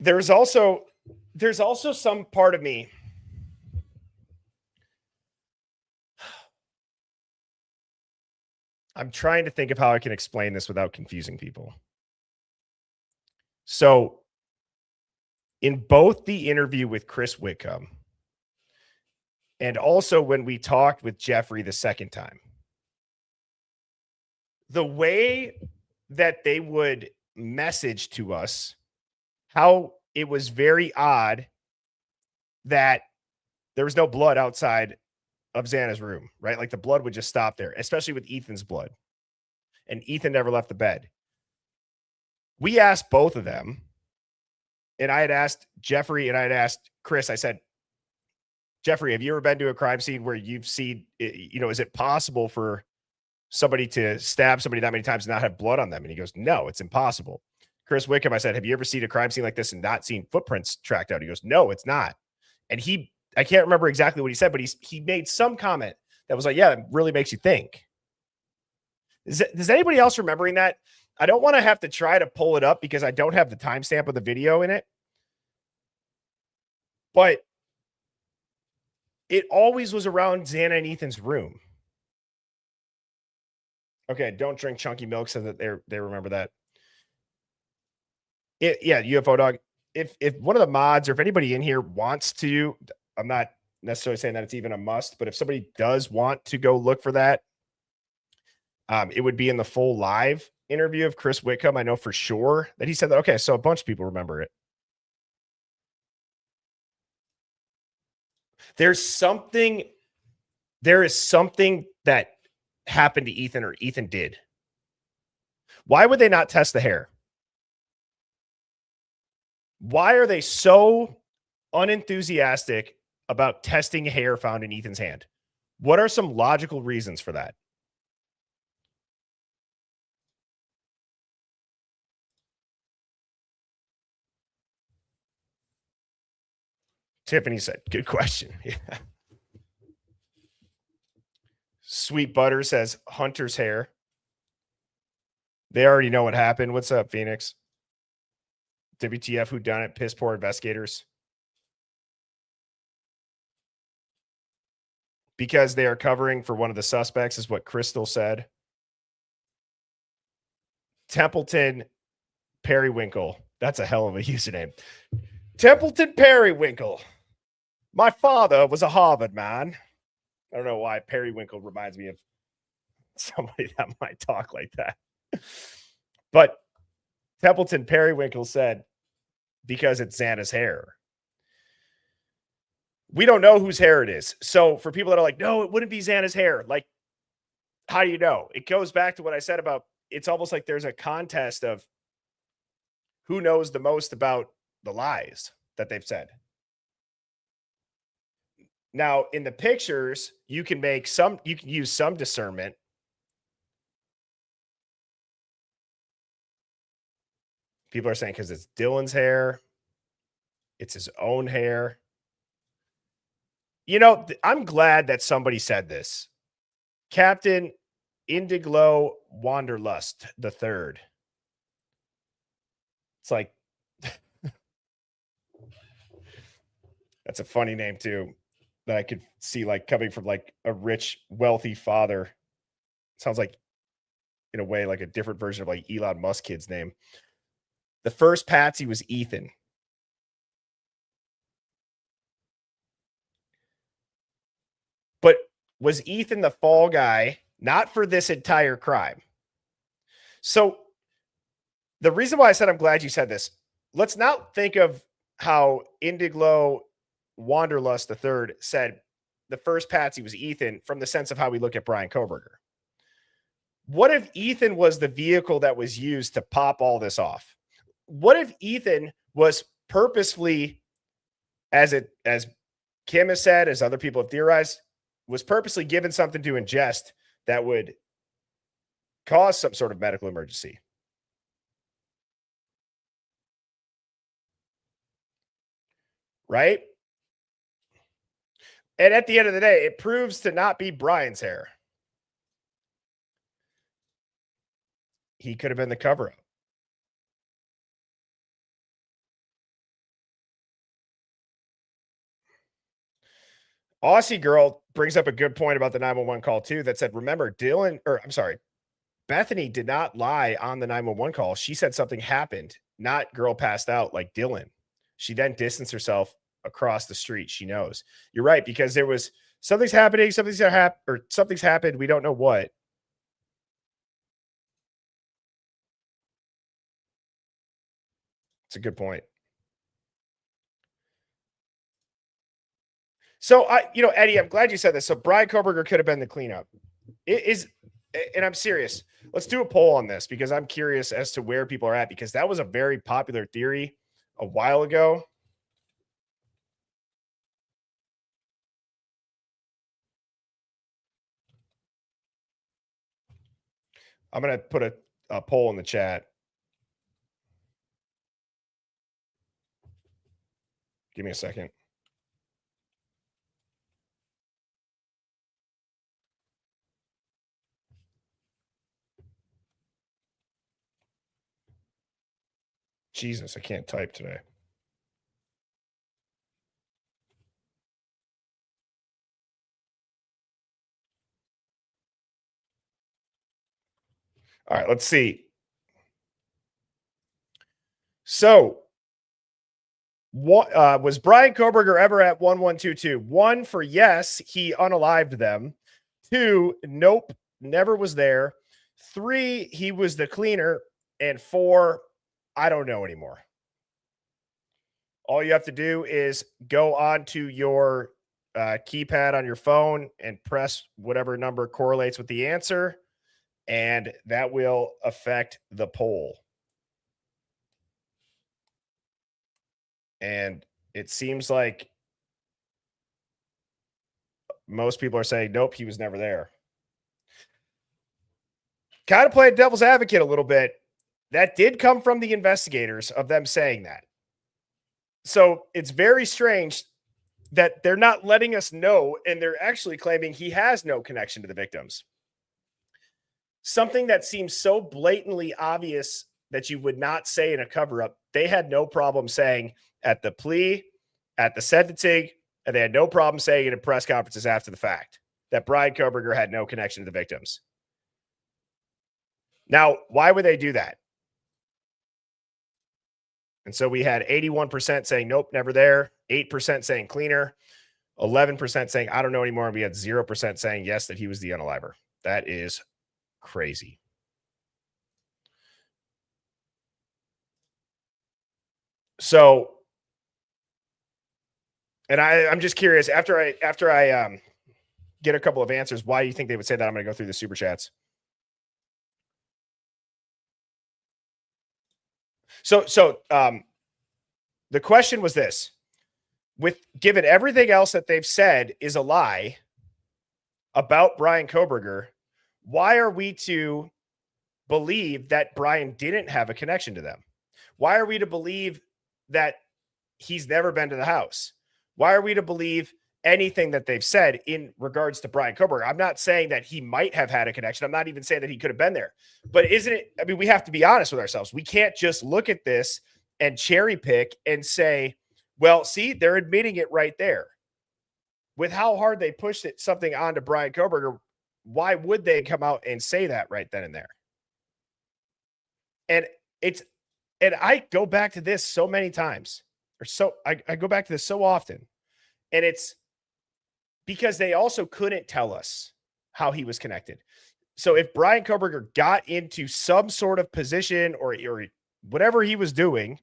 There's also some part of me. I'm trying to think of how I can explain this without confusing people. So in both the interview with Chris Whitcomb and also when we talked with Jeffrey the second time, the way that they would message to us, how it was very odd that there was no blood outside of Xana's room, right? Like the blood would just stop there, especially with Ethan's blood. And Ethan never left the bed. We asked both of them, and I had asked Jeffrey and I had asked Chris, I said, Jeffrey, have you ever been to a crime scene where you've seen, is it possible for somebody to stab somebody that many times and not have blood on them? And he goes, no, it's impossible. Chris Wickham, I said, have you ever seen a crime scene like this and not seen footprints tracked out? He goes, no, it's not. And I can't remember exactly what he said, but he made some comment that was like, yeah, it really makes you think. Does anybody else remembering that? I don't want to have to try to pull it up because I don't have the timestamp of the video in it. But it always was around Xana and Ethan's room. Okay, don't drink chunky milk so that they remember that. Yeah, UFO dog. If one of the mods or if anybody in here wants to, I'm not necessarily saying that it's even a must, but if somebody does want to go look for that, it would be in the full live interview of Chris Whitcomb. I know for sure that he said that. Okay, so a bunch of people remember it. There is something that happened to Ethan or Ethan did. Why would they not test the hair? Why are they so unenthusiastic about testing hair found in Ethan's hand? What are some logical reasons for that? Tiffany said, good question. Yeah. Sweet Butter says Hunter's hair. They already know what happened. What's up, Phoenix? WTF, who done it? Piss poor investigators. Because they are covering for one of the suspects, is what Crystal said. Templeton Periwinkle. That's a hell of a username. Templeton Periwinkle. My father was a Harvard man. I don't know why Periwinkle reminds me of somebody that might talk like that. But Templeton Periwinkle said, because it's Xana's hair. We don't know whose hair it is. So for people that are like, no, it wouldn't be Xana's hair. Like, how do you know? It goes back to what I said about, it's almost like there's a contest of who knows the most about the lies that they've said. Now, in the pictures, you can use some discernment. People are saying because it's Dylan's hair, it's his own hair. You know, I'm glad that somebody said this. Captain Indiglo Wanderlust the Third. It's like, that's a funny name too, that I could see like coming from like a rich, wealthy father. Sounds like, in a way, like a different version of like Elon Musk kid's name. The first Patsy was Ethan. But was Ethan the fall guy, not for this entire crime? So the reason why I said I'm glad you said this, let's not think of how Indiglo Wanderlust III said the first Patsy was Ethan from the sense of how we look at Brian Koberger. What if Ethan was the vehicle that was used to pop all this off? What if Ethan was purposefully, as Kim has said, as other people have theorized, was purposely given something to ingest that would cause some sort of medical emergency? Right? And at the end of the day, it proves to not be Brian's hair. He could have been the cover-up. Aussie Girl brings up a good point about the 911 call too, that said, remember, Bethany did not lie on the 911 call. She said something happened, not girl passed out like Dylan. She then distanced herself across the street. She knows. You're right, because there was something's happening, something's happened. We don't know what. It's a good point. So Eddie, I'm glad you said this. So Brian Koberger could have been the cleanup. It is, and I'm serious. Let's do a poll on this because I'm curious as to where people are at, because that was a very popular theory a while ago. I'm going to put a poll in the chat. Give me a second. Jesus, I can't type today. All right, let's see. So, what was Brian Koberger ever at 1122? 1 for yes, he unalived them. 2, nope, never was there. 3, he was the cleaner. And 4, I don't know anymore. All you have to do is go onto your keypad on your phone and press whatever number correlates with the answer, and that will affect the poll. And it seems like most people are saying, nope, he was never there. Kind of playing devil's advocate a little bit. That did come from the investigators of them saying that. So it's very strange that they're not letting us know, and they're actually claiming he has no connection to the victims. Something that seems so blatantly obvious that you would not say in a cover-up, they had no problem saying at the plea, at the sentencing, and they had no problem saying it in press conferences after the fact that Brian Koberger had no connection to the victims. Now, why would they do that? And so we had 81% saying, nope, never there, 8% saying cleaner, 11% saying, I don't know anymore. And we had 0% saying, yes, that he was the unaliver. That is crazy. So, and I'm just curious, after I get a couple of answers, why do you think they would say that? I'm going to go through the super chats. So the question was this: given everything else that they've said is a lie about Brian Koberger, why are we to believe that Brian didn't have a connection to them? Why are we to believe that he's never been to the house? Why are we to believe anything that they've said in regards to Brian Koberger? I'm not saying that he might have had a connection. I'm not even saying that he could have been there. But isn't it? I mean, we have to be honest with ourselves. We can't just look at this and cherry pick and say, well, see, they're admitting it right there. With how hard they pushed something onto Brian Koberger, why would they come out and say that right then and there? And I go back to this so many times, I go back to this so often, and it's because they also couldn't tell us how he was connected. So if Brian Koberger got into some sort of position or whatever he was doing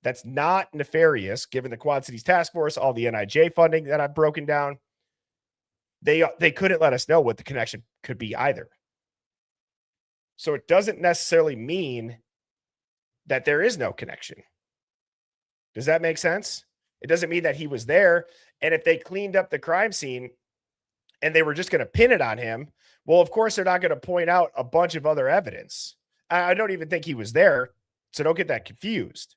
that's not nefarious, given the Quad Cities Task Force, all the NIJ funding that I've broken down, they couldn't let us know what the connection could be either. So it doesn't necessarily mean that there is no connection. Does that make sense? It doesn't mean that he was there. And if they cleaned up the crime scene and they were just going to pin it on him, well, of course, they're not going to point out a bunch of other evidence. I don't even think he was there, so don't get that confused.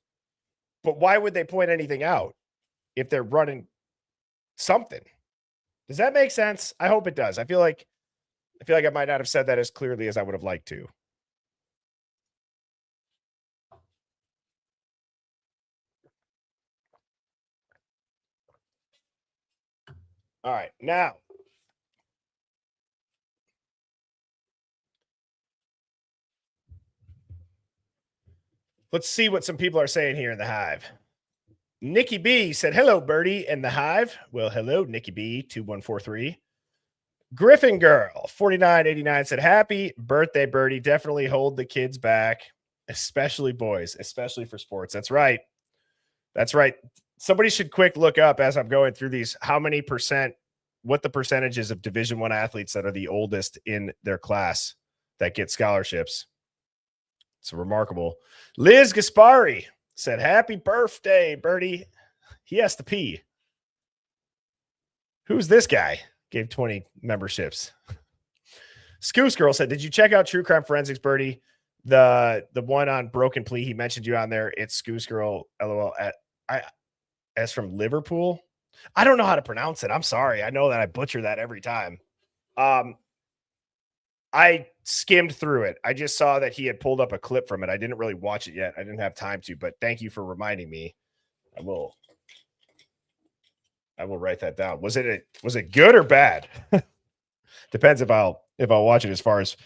But why would they point anything out if they're running something? Does that make sense? I hope it does. I feel like I might not have said that as clearly as I would have liked to. All right, now let's see what some people are saying here in the Hive. Nikki B said, hello, Birdie in the Hive. Well, hello, Nikki B, 2143. Griffin Girl, 4989 said, happy birthday, Birdie. Definitely hold the kids back, especially boys, especially for sports. That's right. That's right. Somebody should quick look up as I'm going through these, what the percentages of Division I athletes that are the oldest in their class that get scholarships. It's remarkable. Liz Gaspari said, happy birthday, Birdie. He has to pee. Who's this guy? Gave 20 memberships. Scoos Girl said, did you check out True Crime Forensics, Birdie? The one on Broken Plea, he mentioned you on there. It's Scoos Girl, LOL. As from Liverpool. I don't know how to pronounce it. I'm sorry. I know that I butcher that every time. I skimmed through it. I just saw that he had pulled up a clip from it. I didn't really watch it yet. I didn't have time to, but thank you for reminding me. I will write that down. Was it good or bad? Depends if I'll watch it. As far as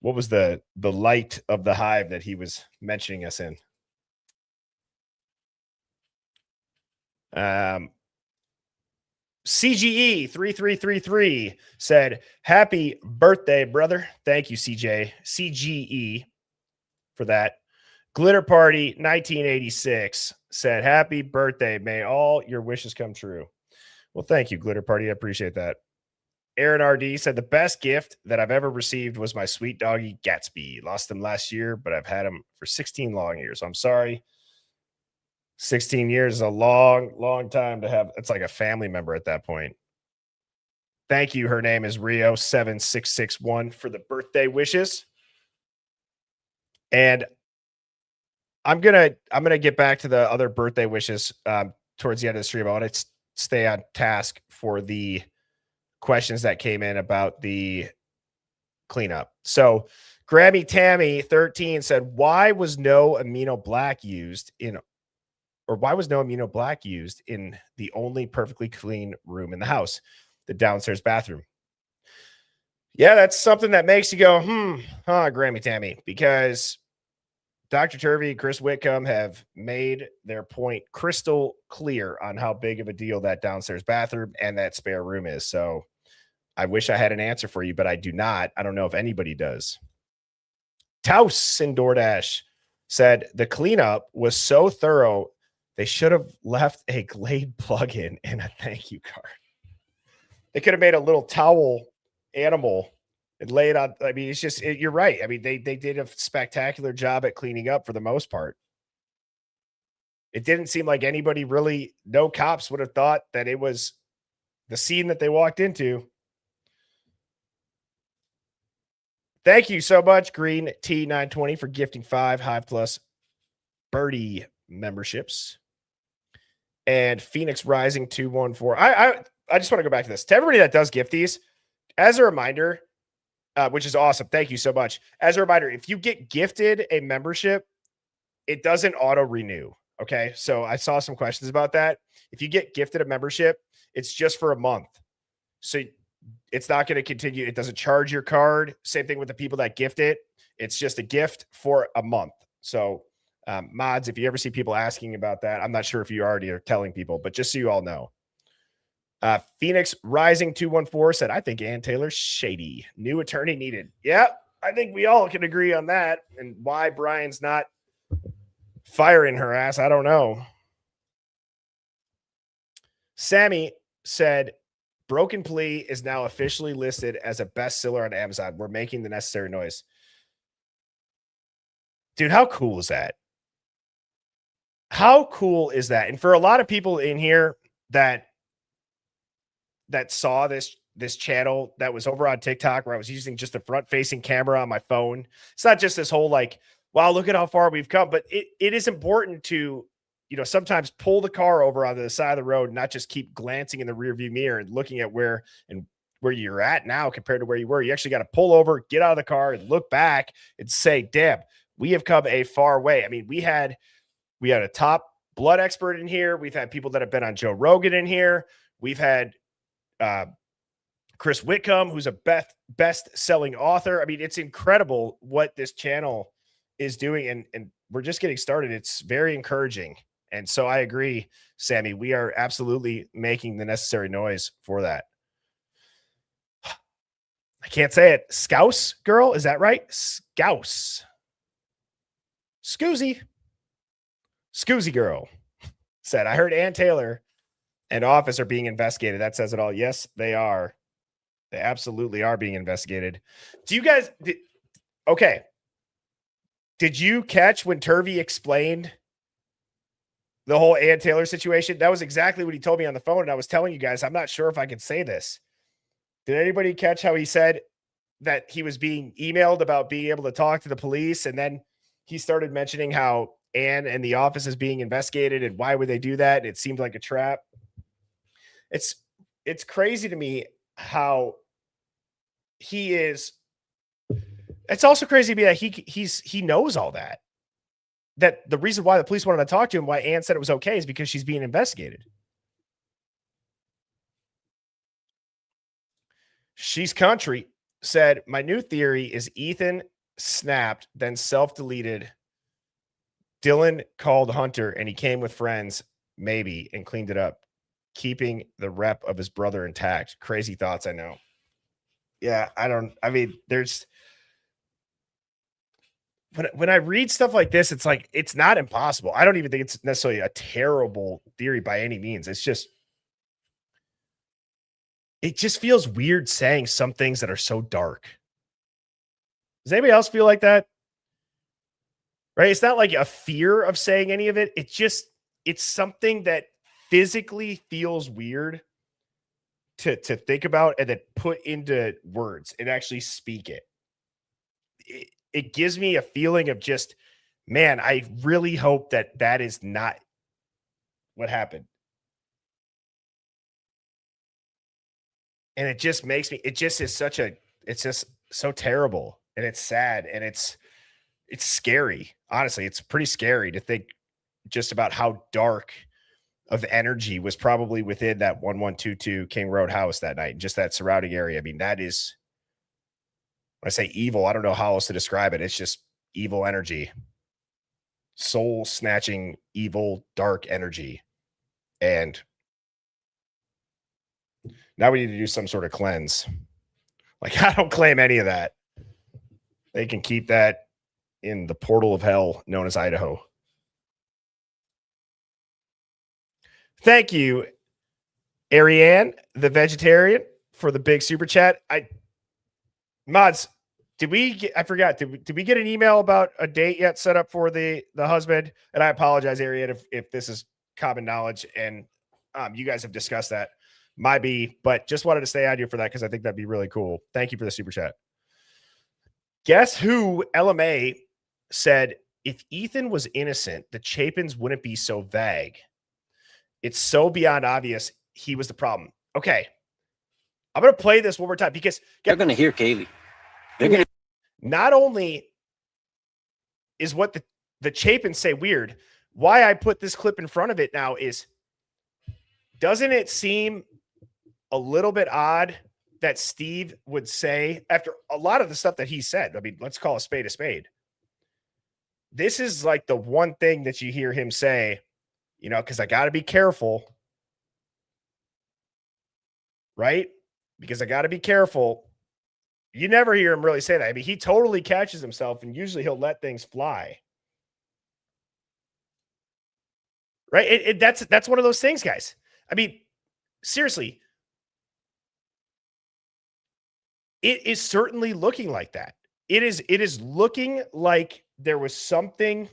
what was the light of the hive that he was mentioning us in. CGE 3333 said, "Happy birthday, brother." Thank you, CGE, for that. Glitter Party 1986 said, "Happy birthday. May all your wishes come true." Well, thank you, Glitter Party. I appreciate that. Aaron RD said, "The best gift that I've ever received was my sweet doggy Gatsby. Lost him last year, but I've had him for 16 long years. I'm sorry. 16 years is a long, long time to have. It's like a family member at that point." Thank you. Her name is Rio7661 for the birthday wishes. And I'm gonna get back to the other birthday wishes towards the end of the stream. I want to stay on task for the questions that came in about the cleanup. So Grammy Tammy 13 said, why was no amino black used in the only perfectly clean room in the house, the downstairs bathroom? Yeah, that's something that makes you go, Grammy Tammy, because Dr. Turvey and Chris Whitcomb have made their point crystal clear on how big of a deal that downstairs bathroom and that spare room is. So I wish I had an answer for you, but I do not. I don't know if anybody does. Taus in DoorDash said the cleanup was so thorough, they should have left a Glade plug-in and a thank you card. They could have made a little towel animal and lay it on. I mean, it's just, you're right. I mean, they did a spectacular job at cleaning up for the most part. It didn't seem like anybody really, no cops would have thought that it was the scene that they walked into. Thank you so much, Green T920, for gifting 5 Hive Plus Birdie memberships. And Phoenix Rising 214. I just want to go back to this. To everybody that does gift these, as a reminder, which is awesome. Thank you so much. As a reminder, if you get gifted a membership, it doesn't auto renew. Okay. So I saw some questions about that. If you get gifted a membership, it's just for a month. So it's not going to continue. It doesn't charge your card. Same thing with the people that gift it. It's just a gift for a month. So mods, if you ever see people asking about that, I'm not sure if you already are telling people, but just so you all know. Phoenix Rising 214 said, I think Ann Taylor's shady. New attorney needed. Yeah, I think we all can agree on that. And why Brian's not firing her ass, I don't know. Sammy said, Broken Plea is now officially listed as a bestseller on Amazon. We're making the necessary noise. Dude, how cool is that? How cool is that? And for a lot of people in here that saw this channel that was over on TikTok where I was using just the front-facing camera on my phone, it's not just this whole like, wow, look at how far we've come. But it is important to, sometimes pull the car over onto the side of the road and not just keep glancing in the rearview mirror and looking at where you're at now compared to where you were. You actually got to pull over, get out of the car, and look back and say, damn, we have come a far way. I mean, we had a top blood expert in here. We've had people that have been on Joe Rogan in here. We've had Chris Whitcomb, who's a best-selling author. I mean, it's incredible what this channel is doing, and we're just getting started. It's very encouraging. And so I agree, Sammy. We are absolutely making the necessary noise for that. I can't say it. Scouse girl, is that right? Scouse. Scoozy girl said, I heard Ann Taylor and Office are being investigated. That says it all. Yes, they are. They absolutely are being investigated. Do you guys... Okay. Did you catch when Turvey explained the whole Ann Taylor situation? That was exactly what he told me on the phone. And I was telling you guys, I'm not sure if I can say this. Did anybody catch how he said that he was being emailed about being able to talk to the police? And then he started mentioning how Ann and the office is being investigated and why would they do that? And it seemed like a trap. It's crazy to me how he is It's also crazy to be that he knows all that. That the reason why the police wanted to talk to him, why Ann said it was okay, is because she's being investigated. She's Country said, my new theory is Ethan snapped, then self-deleted. Dylan called Hunter and he came with friends, maybe, and cleaned it up, keeping the rep of his brother intact. Crazy thoughts, I know. Yeah, there's when I read stuff like this, it's like, it's not impossible. I don't even think it's necessarily a terrible theory by any means. It's just, it just feels weird saying some things that are so dark. Does anybody else feel like that? Right? It's not like a fear of saying any of it. It's something that physically feels weird to think about and then put into words and actually speak it. It gives me a feeling of just, man, I really hope that is not what happened. And it just makes me, it just is it's just so terrible, and it's sad, and it's scary. Honestly, it's pretty scary to think just about how dark of energy was probably within that 1122 King Road house that night, and just that surrounding area. I mean, that is, when I say evil, I don't know how else to describe it. It's just evil energy, soul snatching, evil, dark energy. And now we need to do some sort of cleanse. Like, I don't claim any of that. They can keep that in the portal of hell known as Idaho. Thank you, Ariane, the vegetarian, for the big super chat. Mods, I forgot, did we get an email about a date yet set up for the husband? And I apologize, Ariane, if this is common knowledge and you guys have discussed that. Might be, but just wanted to stay on you for that because I think that'd be really cool. Thank you for the super chat. Guess who LMA said, if Ethan was innocent, the Chapins wouldn't be so vague. It's so beyond obvious he was the problem. Okay. I'm going to play this one more time because
they're going to hear Kaylee. They're going to.
Not only is what the Chapins say weird, why I put this clip in front of it now is, doesn't it seem a little bit odd that Steve would say, after a lot of the stuff that he said, I mean, let's call a spade a spade. This is like the one thing that you hear him say, you know, because I got to be careful, right? Because I got to be careful. You never hear him really say that. I mean, he totally catches himself, and usually he'll let things fly. Right? That's one of those things, guys. I mean, seriously, it is certainly looking like that. It is looking like there was something.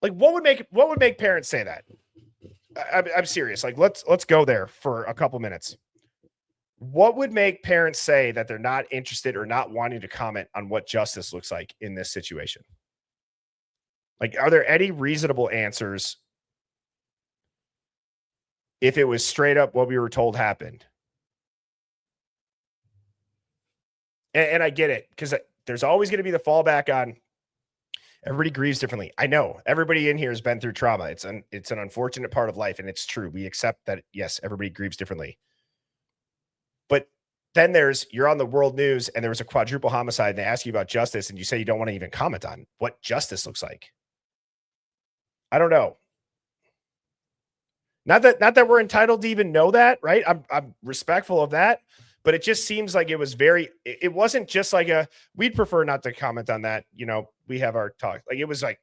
Like, what would make parents say that? I'm serious. Like, let's go there for a couple minutes. What would make parents say that they're not interested or not wanting to comment on what justice looks like in this situation? Like, are there any reasonable answers if it was straight up what we were told happened? And I get it, because there's always going to be the fallback on everybody grieves differently. I know everybody in here has been through trauma. It's an unfortunate part of life, and it's true. We accept that, yes, everybody grieves differently. But then you're on the world news and there was a quadruple homicide and they ask you about justice and you say you don't want to even comment on what justice looks like. I don't know. Not that we're entitled to even know that, right? I'm respectful of that, but it just seems like it was it wasn't just like we'd prefer not to comment on that. You know, we have our talk. Like, it was like,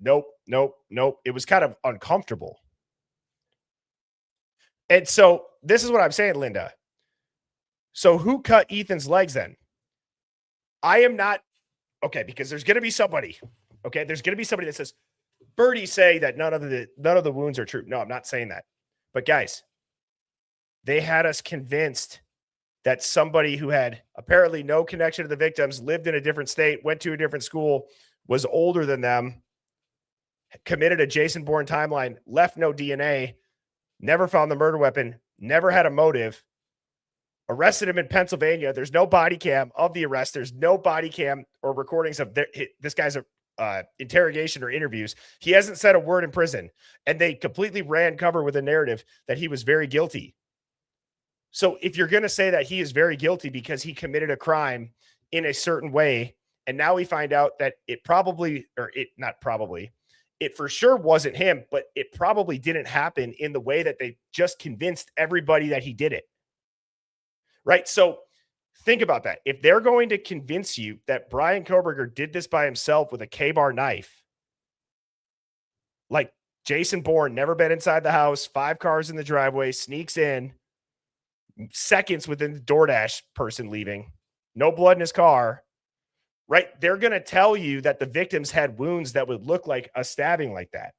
nope. It was kind of uncomfortable. And so this is what I'm saying, Linda. So who cut Ethan's legs then? I am not, okay, because there's going to be somebody, okay? There's going to be somebody that says, Birdie say that none of the wounds are true. No, I'm not saying that. But guys, they had us convinced that somebody who had apparently no connection to the victims, lived in a different state, went to a different school, was older than them, committed a Jason Bourne timeline, left no DNA, never found the murder weapon, never had a motive, arrested him in Pennsylvania. There's no body cam of the arrest. There's no body cam or recordings of this guy's interrogation or interviews. He hasn't said a word in prison, and they completely ran cover with a narrative that he was very guilty. So if you're going to say that he is very guilty because he committed a crime in a certain way, and now we find out that it for sure wasn't him, but it probably didn't happen in the way that they just convinced everybody that he did it. Right? So think about that. If they're going to convince you that Brian Koberger did this by himself with a K-bar knife, like Jason Bourne, never been inside the house, 5 cars in the driveway, sneaks in, seconds within the DoorDash person leaving, no blood in his car, right? They're going to tell you that the victims had wounds that would look like a stabbing like that.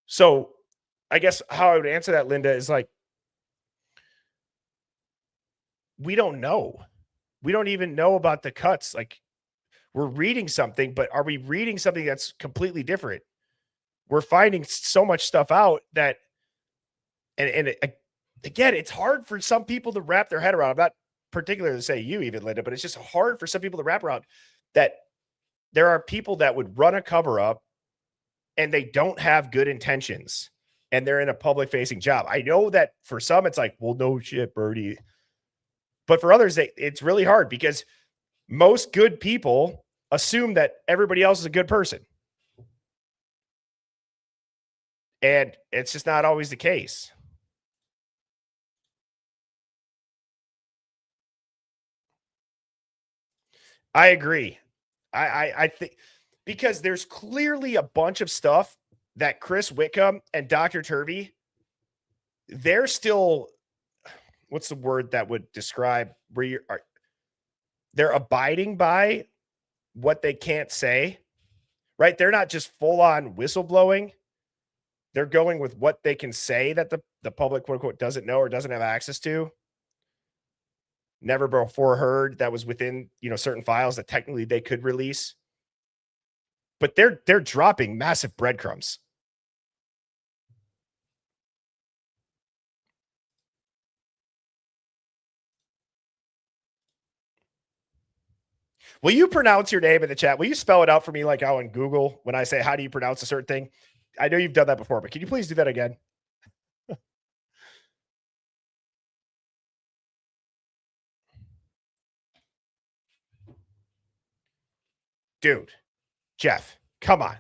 So I guess how I would answer that, Linda, is like, we don't know. We don't even know about the cuts. Like, we're reading something, but are we reading something that's completely different? We're finding so much stuff out that, and again, it's hard for some people to wrap their head around. I'm not particularly to say you even, Linda, but it's just hard for some people to wrap around that there are people that would run a cover up and they don't have good intentions and they're in a public facing job. I know that for some, it's like, well, no shit, Birdie. But for others, it's really hard because most good people assume that everybody else is a good person. And it's just not always the case. I agree. I think because there's clearly a bunch of stuff that Chris Whitcomb and Dr. Turvey, they're still, what's the word that would describe where they're abiding by what they can't say, right? They're not just full on whistleblowing. They're going with what they can say that the public, quote unquote, doesn't know or doesn't have access to. Never before heard that was within, certain files that technically they could release. But they're dropping massive breadcrumbs. Will you pronounce your name in the chat? Will you spell it out for me like how in Google when I say, how do you pronounce a certain thing? I know you've done that before, but can you please do that again? Dude, Jeff, come on.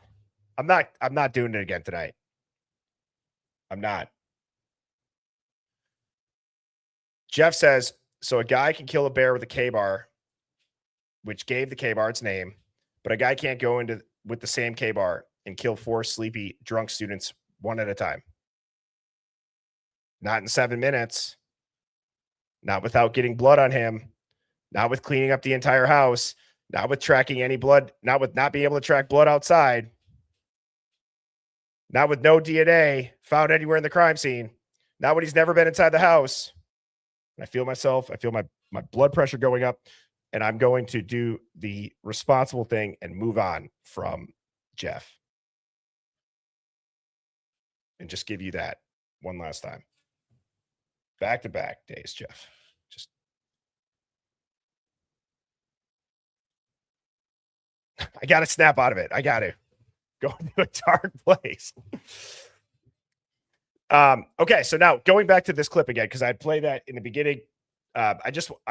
I'm not doing it again tonight. I'm not. Jeff says, so a guy can kill a bear with a K-bar, which gave the K-bar its name, but a guy can't go into with the same K-bar and kill 4 sleepy, drunk students one at a time. Not in 7 minutes. Not without getting blood on him. Not with cleaning up the entire house. Not with tracking any blood. Not with not being able to track blood outside. Not with no DNA found anywhere in the crime scene. Not when he's never been inside the house. I feel my blood pressure going up, and I'm going to do the responsible thing and move on from Jeff. And just give you that one last time. Back-to-back days, Jeff. Just I got to snap out of it. I got to go into a dark place. Okay, so now going back to this clip again, because I play that in the beginning. I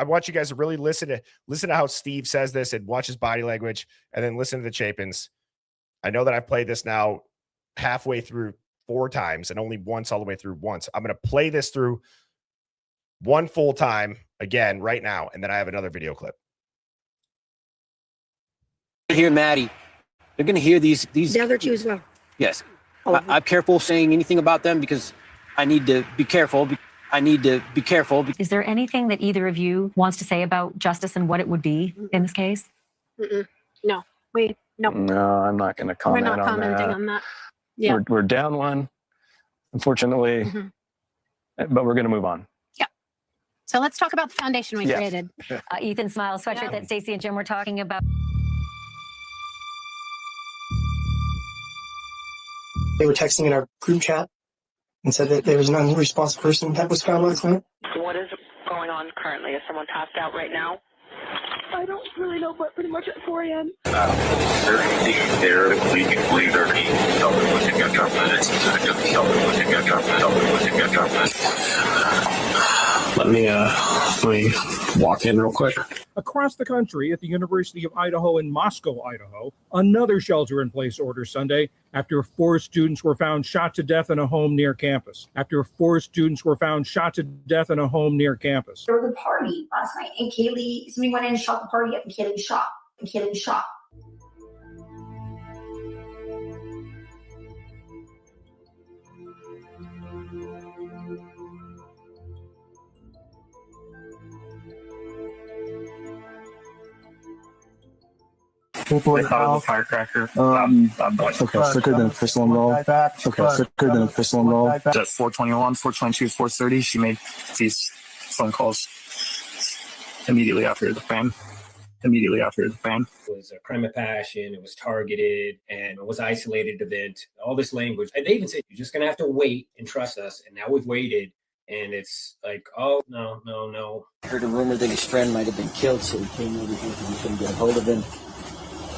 want you guys to really listen to how Steve says this and watch his body language, and then listen to the Chapins. I know that I've played this now halfway through 4 times and only once all the way through once. I'm going to play this through one full time again right now, and then I have another video clip.
Hear Maddie. They're going to hear these.
The other 2 as well.
Yes. I'm careful saying anything about them because I need to be careful.
Is there anything that either of you wants to say about justice and what it would be in this case?
No.
No, I'm not going to comment on that.
We're not commenting on that. Yeah.
We're down 1, unfortunately, but we're going to move on.
Yeah. So let's talk about the foundation we created.
Ethan Smile sweatshirt that Stacey and Jim were talking about.
They were texting in our group chat and said that there was an unresponsive person that was found last night.
What is going on currently? Is someone passed out right now?
I don't really know, but pretty much at 4 a.m.
Let me walk in real quick.
Across the country at the University of Idaho in Moscow, Idaho, another shelter-in-place order Sunday after 4 students were found shot to death in a home near campus. After 4 students were found shot to death in a home near campus.
There was a party last night, and somebody went in and shot the party up, and kid was shot. The kid was shot.
People in the house. Firecracker.
Okay, thicker than a pistol involved. Okay, thicker than a pistol involved.
At 421, 422, 430, she made these phone calls immediately after the ban.
It was a crime of passion. It was targeted, and it was isolated event. All this language. And they even said, you're just going to have to wait and trust us. And now we've waited. And it's like, oh, no.
I heard a rumor that his friend might have been killed, so he came over here because he couldn't get a hold of him.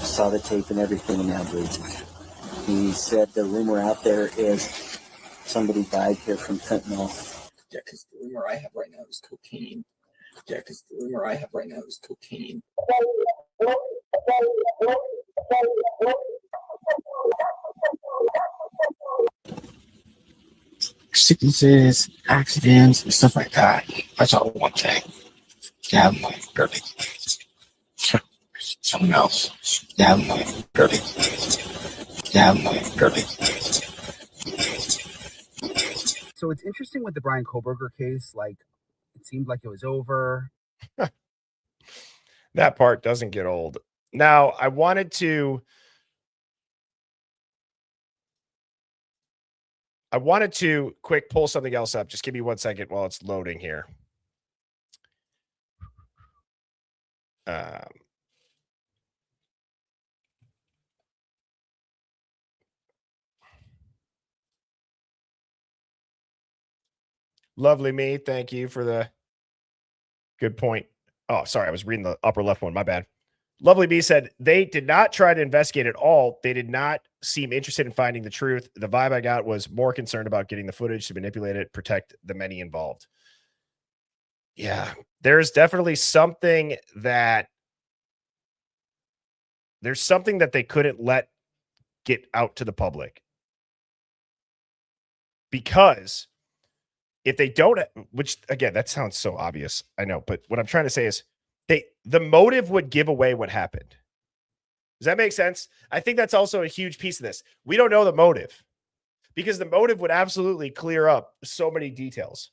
Saw the tape and everything, and now he said the rumor out there is somebody died here from fentanyl.
Yeah, because the rumor I have right now is cocaine.
'Sicknesses, accidents, and stuff like that. That's all one thing. You have money, dirty. Someone else. You have money, dirty. You have money, dirty.
So it's interesting with the Brian Koberger case. Like, it seemed like it was over.
That part doesn't get old. Now, I wanted to quick pull something else up. Just give me 1 second while it's loading here. Lovely me. Thank you for the good point. Oh, sorry. I was reading the upper left one. My bad. Lovely B said they did not try to investigate at all. They did not seem interested in finding the truth. The vibe I got was more concerned about getting the footage to manipulate it, protect the many involved. Yeah, there's definitely something that they couldn't let get out to the public. Because if they don't, which again, that sounds so obvious. I know, but what I'm trying to say is the motive would give away what happened. Does that make sense? I think that's also a huge piece of this. We don't know the motive because the motive would absolutely clear up so many details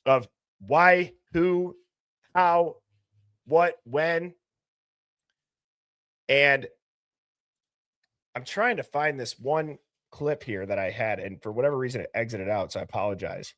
of why, who, how, what, when. And I'm trying to find this one clip here that I had, and for whatever reason it exited out, so I apologize.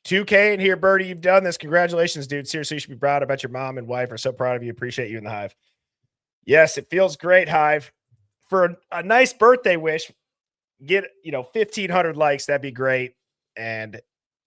$2K in here, Birdie. You've done this. Congratulations, dude. Seriously, you should be proud. I bet your mom and wife are so proud of you. Appreciate you in the Hive. Yes, it feels great, Hive. For a nice birthday wish, get 1,500 likes. That'd be great. And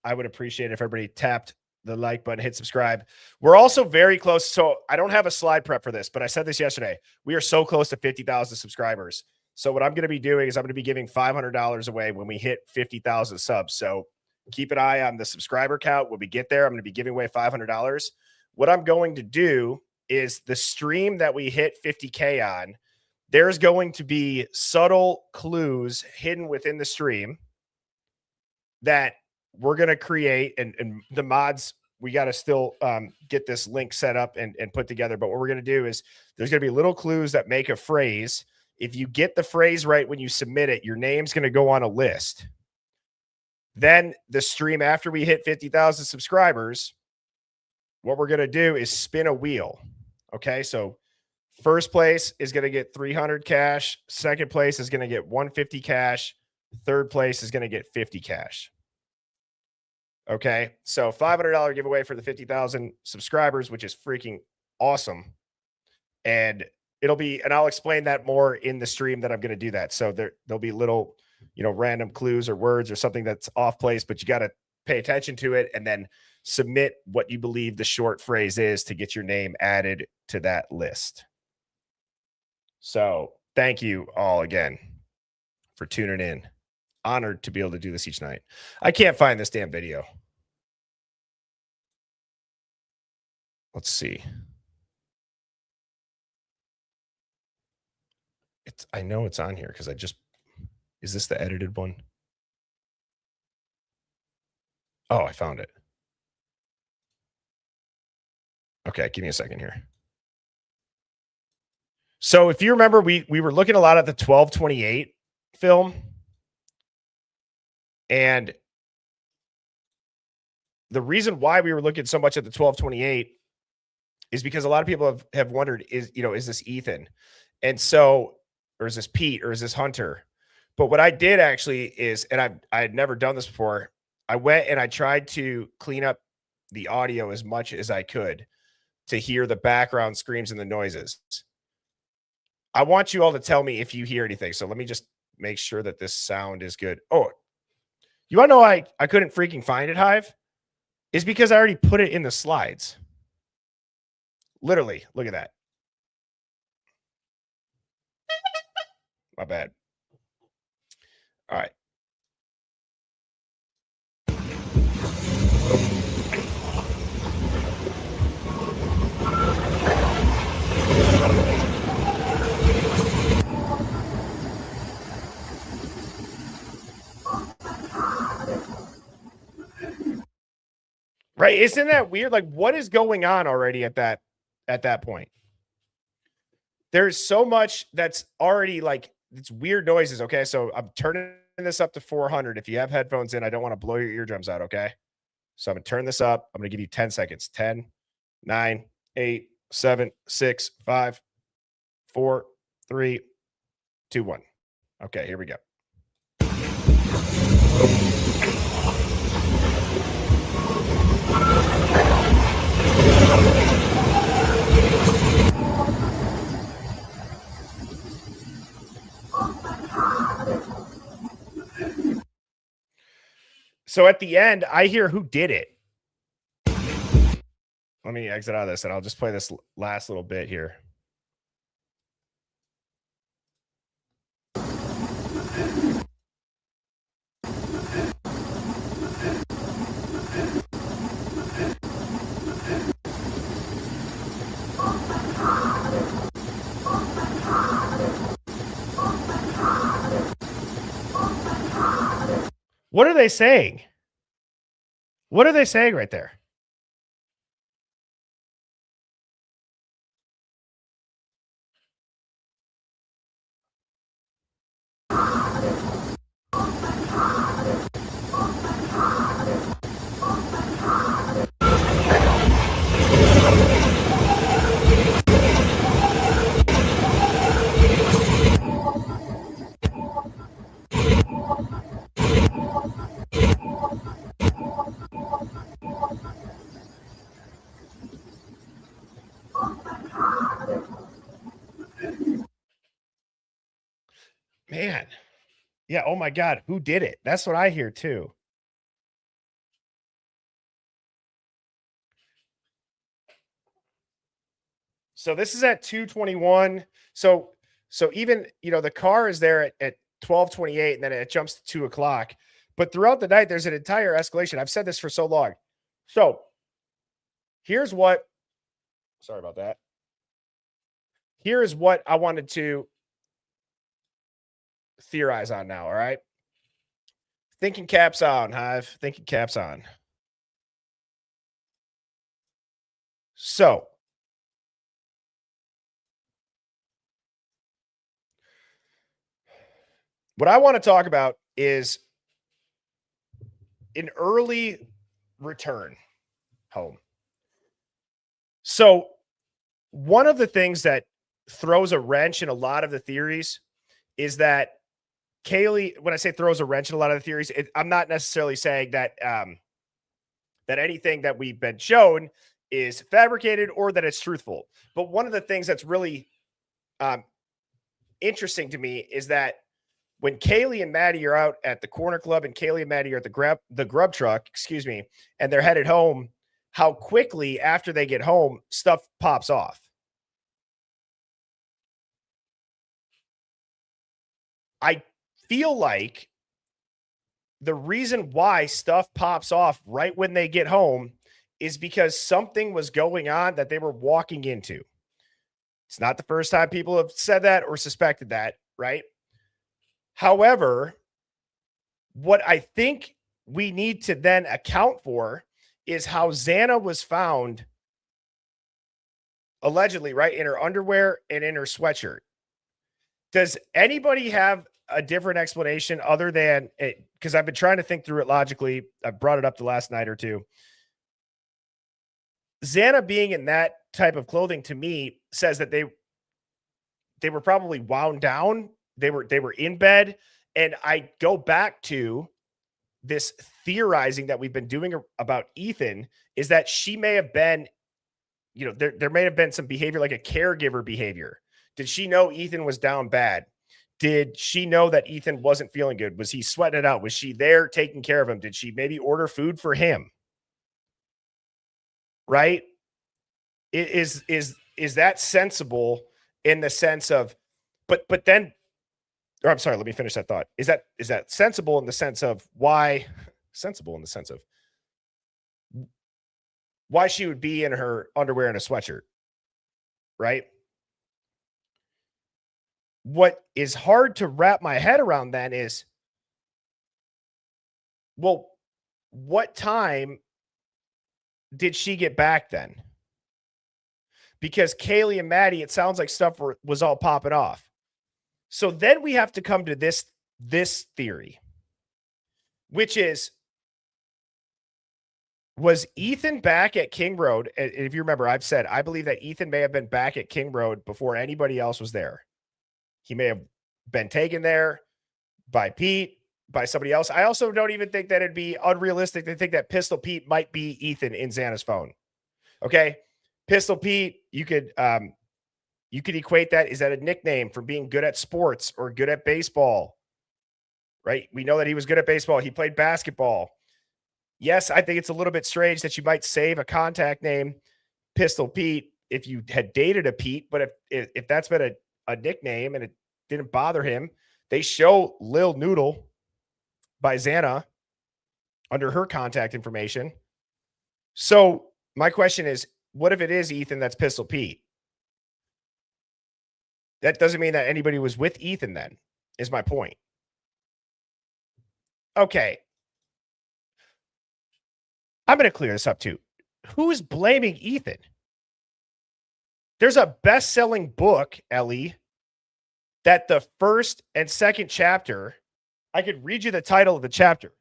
I would appreciate it if everybody tapped the like button, hit subscribe. We're also very close. So I don't have a slide prep for this, but I said this yesterday. We are so close to 50,000 subscribers. So what I'm going to be doing is I'm going to be giving $500 away when we hit 50,000 subs. So keep an eye on the subscriber count. When we get there, I'm going to be giving away $500. What I'm going to do is the stream that we hit 50K on, there's going to be subtle clues hidden within the stream that we're going to create. And the mods, we got to still get this link set up and put together. But what we're going to do is there's going to be little clues that make a phrase. If you get the phrase right when you submit it, your name's going to go on a list. Then the stream, after we hit 50,000 subscribers, what we're going to do is spin a wheel. Okay, so first place is going to get 300 cash. Second place is going to get 150 cash. Third place is going to get 50 cash. Okay. So $500 giveaway for the 50,000 subscribers, which is freaking awesome. And I'll explain that more in the stream that I'm going to do that. So there'll be little, random clues or words or something that's off place, but you got to pay attention to it and then submit what you believe the short phrase is to get your name added to that list. So thank you all again for tuning in. Honored to be able to do this each night. I can't find this damn video. Let's see. I know it's on here because is this the edited one? Oh, I found it. Okay, give me a second here. So if you remember, we were looking a lot at the 1228 film. And the reason why we were looking so much at the 1228 is because a lot of people have wondered, is this Ethan? And so, or is this Pete, or is this Hunter? But what I did actually is, and I had never done this before, I went and I tried to clean up the audio as much as I could to hear the background screams and the noises. I want you all to tell me if you hear anything. So let me just make sure that this sound is good. Oh, you want to know I couldn't freaking find it, Hive? It's because I already put it in the slides. Literally, look at that. My bad. All right. Right? Isn't that weird? Like, what is going on already at that point? There's so much that's already like it's weird noises. Okay, so I'm turning this up to 400. If you have headphones in, I don't want to blow your eardrums out. Okay, so I'm gonna turn this up. I'm gonna give you 10 seconds. 10, 9, 8, 7, 6, 5, 4, 3, 2, 1. Okay, here we go. So at the end, I hear who did it. Let me exit out of this and I'll just play this last little bit here. What are they saying? What are they saying right there? Man. Yeah, oh my God, who did it? That's what I hear too. So this is at 2:21. So even the car is there at 12:28, and then it jumps to 2 o'clock. But throughout the night, there's an entire escalation. I've said this for so long. So here's what. Sorry about that. Here is what I wanted to theorize on now. All right. Thinking caps on, Hive. Thinking caps on. So what I want to talk about is an early return home. So one of the things that throws a wrench in a lot of the theories is that Kaylee, when I say throws a wrench in a lot of the theories, I'm not necessarily saying that that anything that we've been shown is fabricated or that it's truthful. But one of the things that's really interesting to me is that when Kaylee and Maddie are out at the corner club and Kaylee and Maddie are at the grub truck, and they're headed home, how quickly after they get home, stuff pops off. I feel like the reason why stuff pops off right when they get home is because something was going on that they were walking into. It's not the first time people have said that or suspected that, right? However, what I think we need to then account for is how Xana was found allegedly, right, in her underwear and in her sweatshirt. Does anybody have a different explanation other than it? Because I've been trying to think through it logically. I brought it up the last night or two. Xana being in that type of clothing to me says that they were probably wound down. They were in bed. And I go back to this theorizing that we've been doing about Ethan is that she may have been, there may have been some behavior like a caregiver behavior. Did she know Ethan was down bad? Did she know that Ethan wasn't feeling good? Was he sweating it out? Was she there taking care of him? Did she maybe order food for him? Right? Is that sensible in the sense of, but then, or I'm sorry, let me finish that thought. Is that sensible in the sense of why she would be in her underwear and a sweatshirt, right? What is hard to wrap my head around then is, well, what time did she get back then? Because Kaylee and Maddie, it sounds like stuff was all popping off. So then we have to come to this theory, which is, was Ethan back at King Road? And if you remember, I've said, I believe that Ethan may have been back at King Road before anybody else was there. He may have been taken there by Pete, by somebody else. I also don't even think that it'd be unrealistic to think that Pistol Pete might be Ethan in Xana's phone. Okay. Pistol Pete, you could equate that. Is that a nickname for being good at sports or good at baseball? Right? We know that he was good at baseball. He played basketball. Yes, I think it's a little bit strange that you might save a contact name, Pistol Pete, if you had dated a Pete, but if that's been a nickname and it didn't bother him, they show Lil Noodle by Xana under her contact information. So my question is, what if it is Ethan that's Pistol Pete? That doesn't mean that anybody was with Ethan then, is my point. Okay. I'm going to clear this up too. Who's blaming Ethan? There's a best-selling book, Ellie, that the first and second chapter, I could read you the title of the chapter.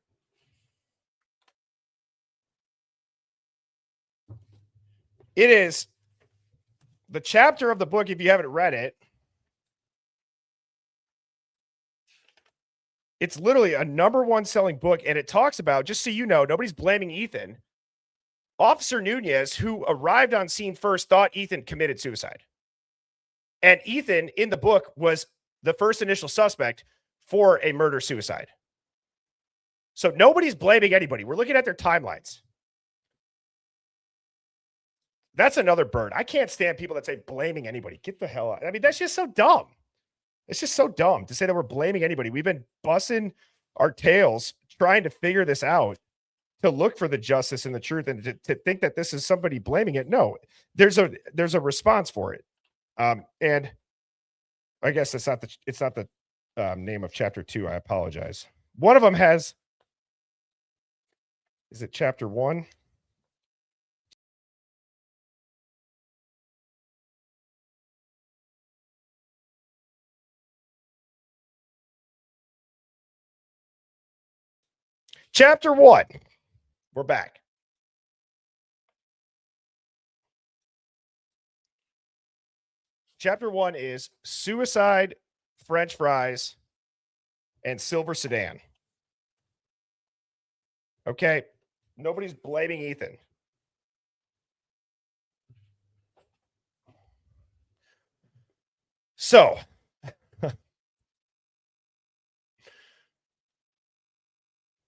It is the chapter of the book, if you haven't read it. It's literally a #1 selling book, and it talks about, just so you know, nobody's blaming Ethan. Officer Nunez, who arrived on scene first, thought Ethan committed suicide. And Ethan, in the book, was the first initial suspect for a murder-suicide. So nobody's blaming anybody. We're looking at their timelines. That's another bird. I can't stand people that say blaming anybody. Get the hell out. I mean, that's just so dumb. It's just so dumb to say that we're blaming anybody. We've been busting our tails trying to figure this out, to look for the justice and the truth, and to think that this is somebody blaming it. No, there's a response for it. And I guess it's not the name of chapter 2. I apologize. One of them has, is it chapter 1? Chapter 1. We're back. Chapter 1 is suicide, French fries, and silver sedan. Okay. Nobody's blaming Ethan. So,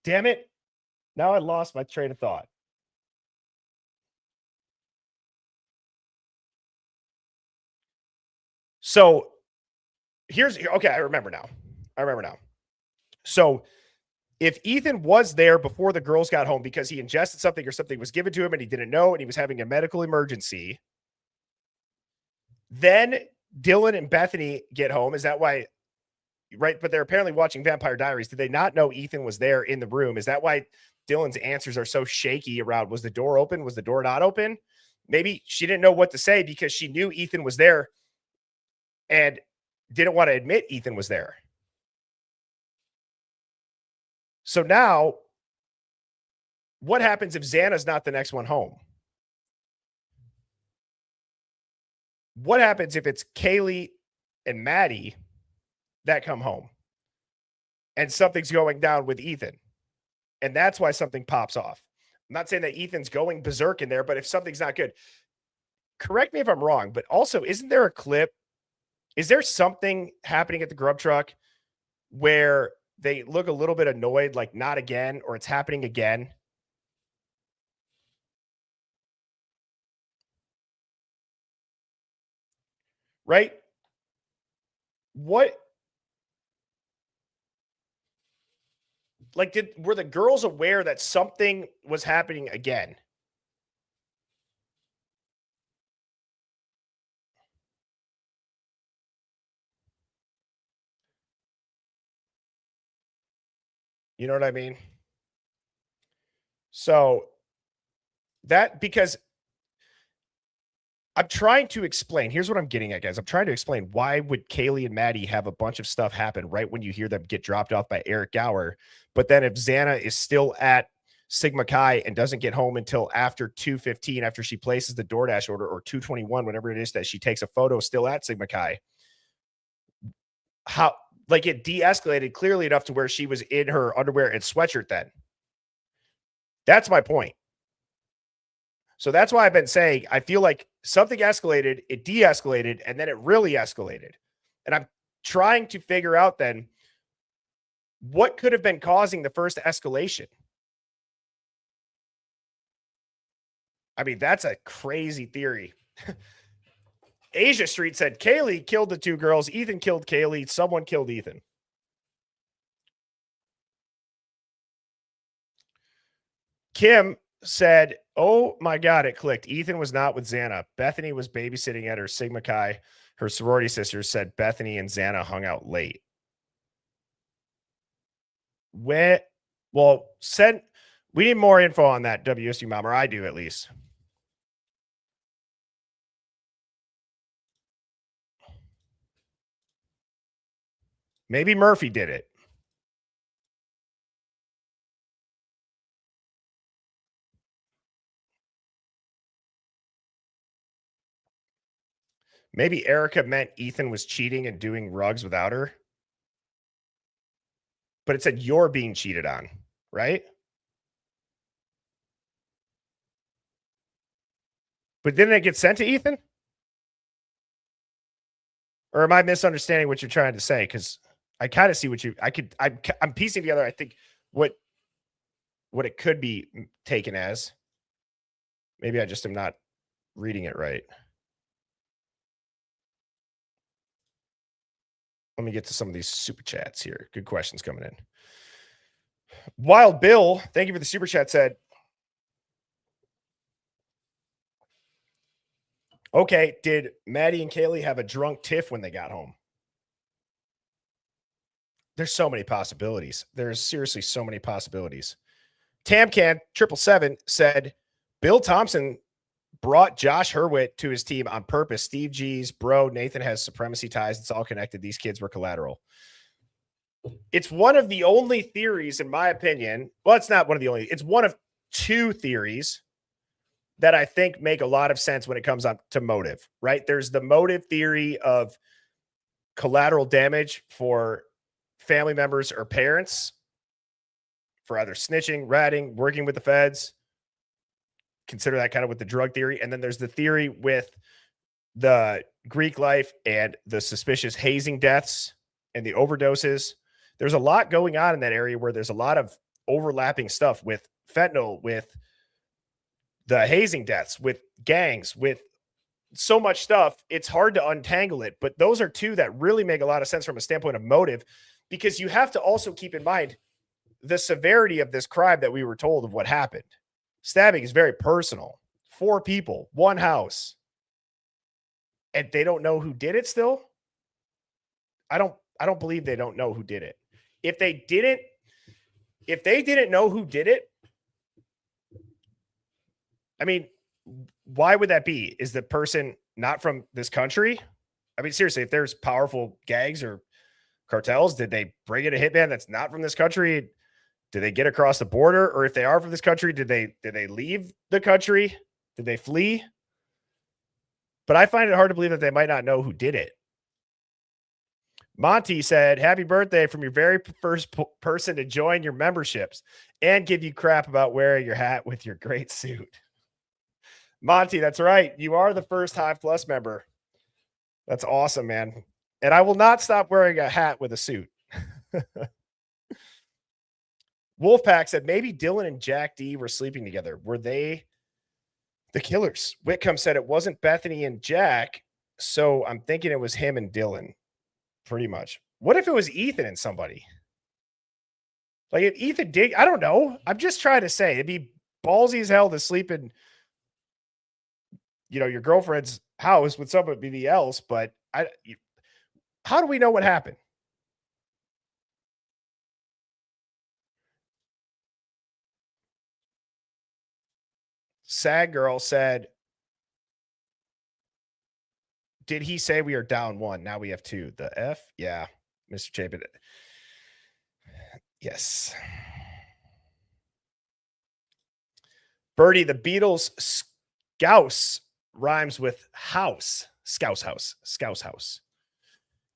damn it. Now I lost my train of thought. So, okay, I remember now. So, if Ethan was there before the girls got home because he ingested something or something was given to him and he didn't know and he was having a medical emergency, then Dylan and Bethany get home. Is that why? Right. But they're apparently watching Vampire Diaries. Did they not know Ethan was there in the room? Is that why Dylan's answers are so shaky around was the door open? Was the door not open? Maybe she didn't know what to say because she knew Ethan was there and didn't want to admit Ethan was there. So now, what happens if Xana's not the next one home? What happens if it's Kaylee and Maddie that come home and something's going down with Ethan? And that's why something pops off. I'm not saying that Ethan's going berserk in there, but if something's not good, correct me if I'm wrong, but also, isn't there a clip? Is there something happening at the grub truck where they look a little bit annoyed, like not again, or it's happening again? Right? What? Like, were the girls aware that something was happening again? You know what I mean? So because I'm trying to explain. Here's what I'm getting at, guys. I'm trying to explain why would Kaylee and Maddie have a bunch of stuff happen right when you hear them get dropped off by Eric Gower. But then if Xana is still at Sigma Chi and doesn't get home until after 2:15, after she places the DoorDash order, or 2:21, whatever it is that she takes a photo still at Sigma Chi, how, like, it de-escalated clearly enough to where she was in her underwear and sweatshirt then. That's my point. So that's why I've been saying I feel like something escalated, it de-escalated, and then it really escalated. And I'm trying to figure out then what could have been causing the first escalation. I mean, that's a crazy theory. Asia Street said Kaylee killed the two girls. Ethan killed Kaylee. Someone killed Ethan. Kim said, oh my God, it clicked. Ethan was not with Xana. Bethany was babysitting at her Sigma Chi. Her sorority sisters said Bethany and Xana hung out late. We need more info on that, WSU Mom, or I do at least. Maybe Murphy did it. Maybe Erica meant Ethan was cheating and doing rugs without her. But it said you're being cheated on, right? But didn't it get sent to Ethan? Or am I misunderstanding what you're trying to say? Because I kind of see what I'm piecing together, I think, what it could be taken as. Maybe I just am not reading it right. Let me get to some of these super chats here. Good questions coming in. Wild Bill, thank you for the super chat, said, okay, did Maddie and Kaylee have a drunk tiff when they got home? There's so many possibilities. There's seriously so many possibilities. Tamcan 777 said, Bill Thompson brought Josh Hurwitz to his team on purpose. Steve G's bro, Nathan has supremacy ties. It's all connected. These kids were collateral. It's one of the only theories, in my opinion. Well, it's not one of the only. It's one of two theories that I think make a lot of sense when it comes up to motive, right? There's the motive theory of collateral damage for family members or parents. for either snitching, ratting, working with the feds. Consider that kind of with the drug theory. And then there's the theory with the Greek life and the suspicious hazing deaths and the overdoses. There's a lot going on in that area where there's a lot of overlapping stuff with fentanyl, with the hazing deaths, with gangs, with so much stuff. It's hard to untangle it, but those are two that really make a lot of sense from a standpoint of motive, because you have to also keep in mind the severity of this crime that we were told of what happened. Stabbing is very personal. 4 people, 1 house. And they don't know who did it still? I don't believe they don't know who did it. If they didn't know who did it, I mean, why would that be? Is the person not from this country? I mean, seriously, if there's powerful gangs or cartels, did they bring in a hitman that's not from this country? Did they get across the border? Or if they are from this country, did they leave the country? Did they flee? But I find it hard to believe that they might not know who did it. Monty said, happy birthday from your very first person to join your memberships and give you crap about wearing your hat with your great suit. Monty, that's right. You are the first Hive Plus member. That's awesome, man. And I will not stop wearing a hat with a suit. Wolfpack said, maybe Dylan and Jack D were sleeping together. Were they the killers? Whitcomb said it wasn't Bethany and Jack, so I'm thinking it was him and Dylan, pretty much. What if it was Ethan and somebody? Like if Ethan did, I don't know. I'm just trying to say it'd be ballsy as hell to sleep in, your girlfriend's house with somebody else, but how do we know what happened? Sad Girl said, did he say we are down 1? Now we have 2. The F? Yeah, Mr. Chapin. Yes. Birdie, the Beatles Scouse rhymes with house. Scouse house. Scouse house.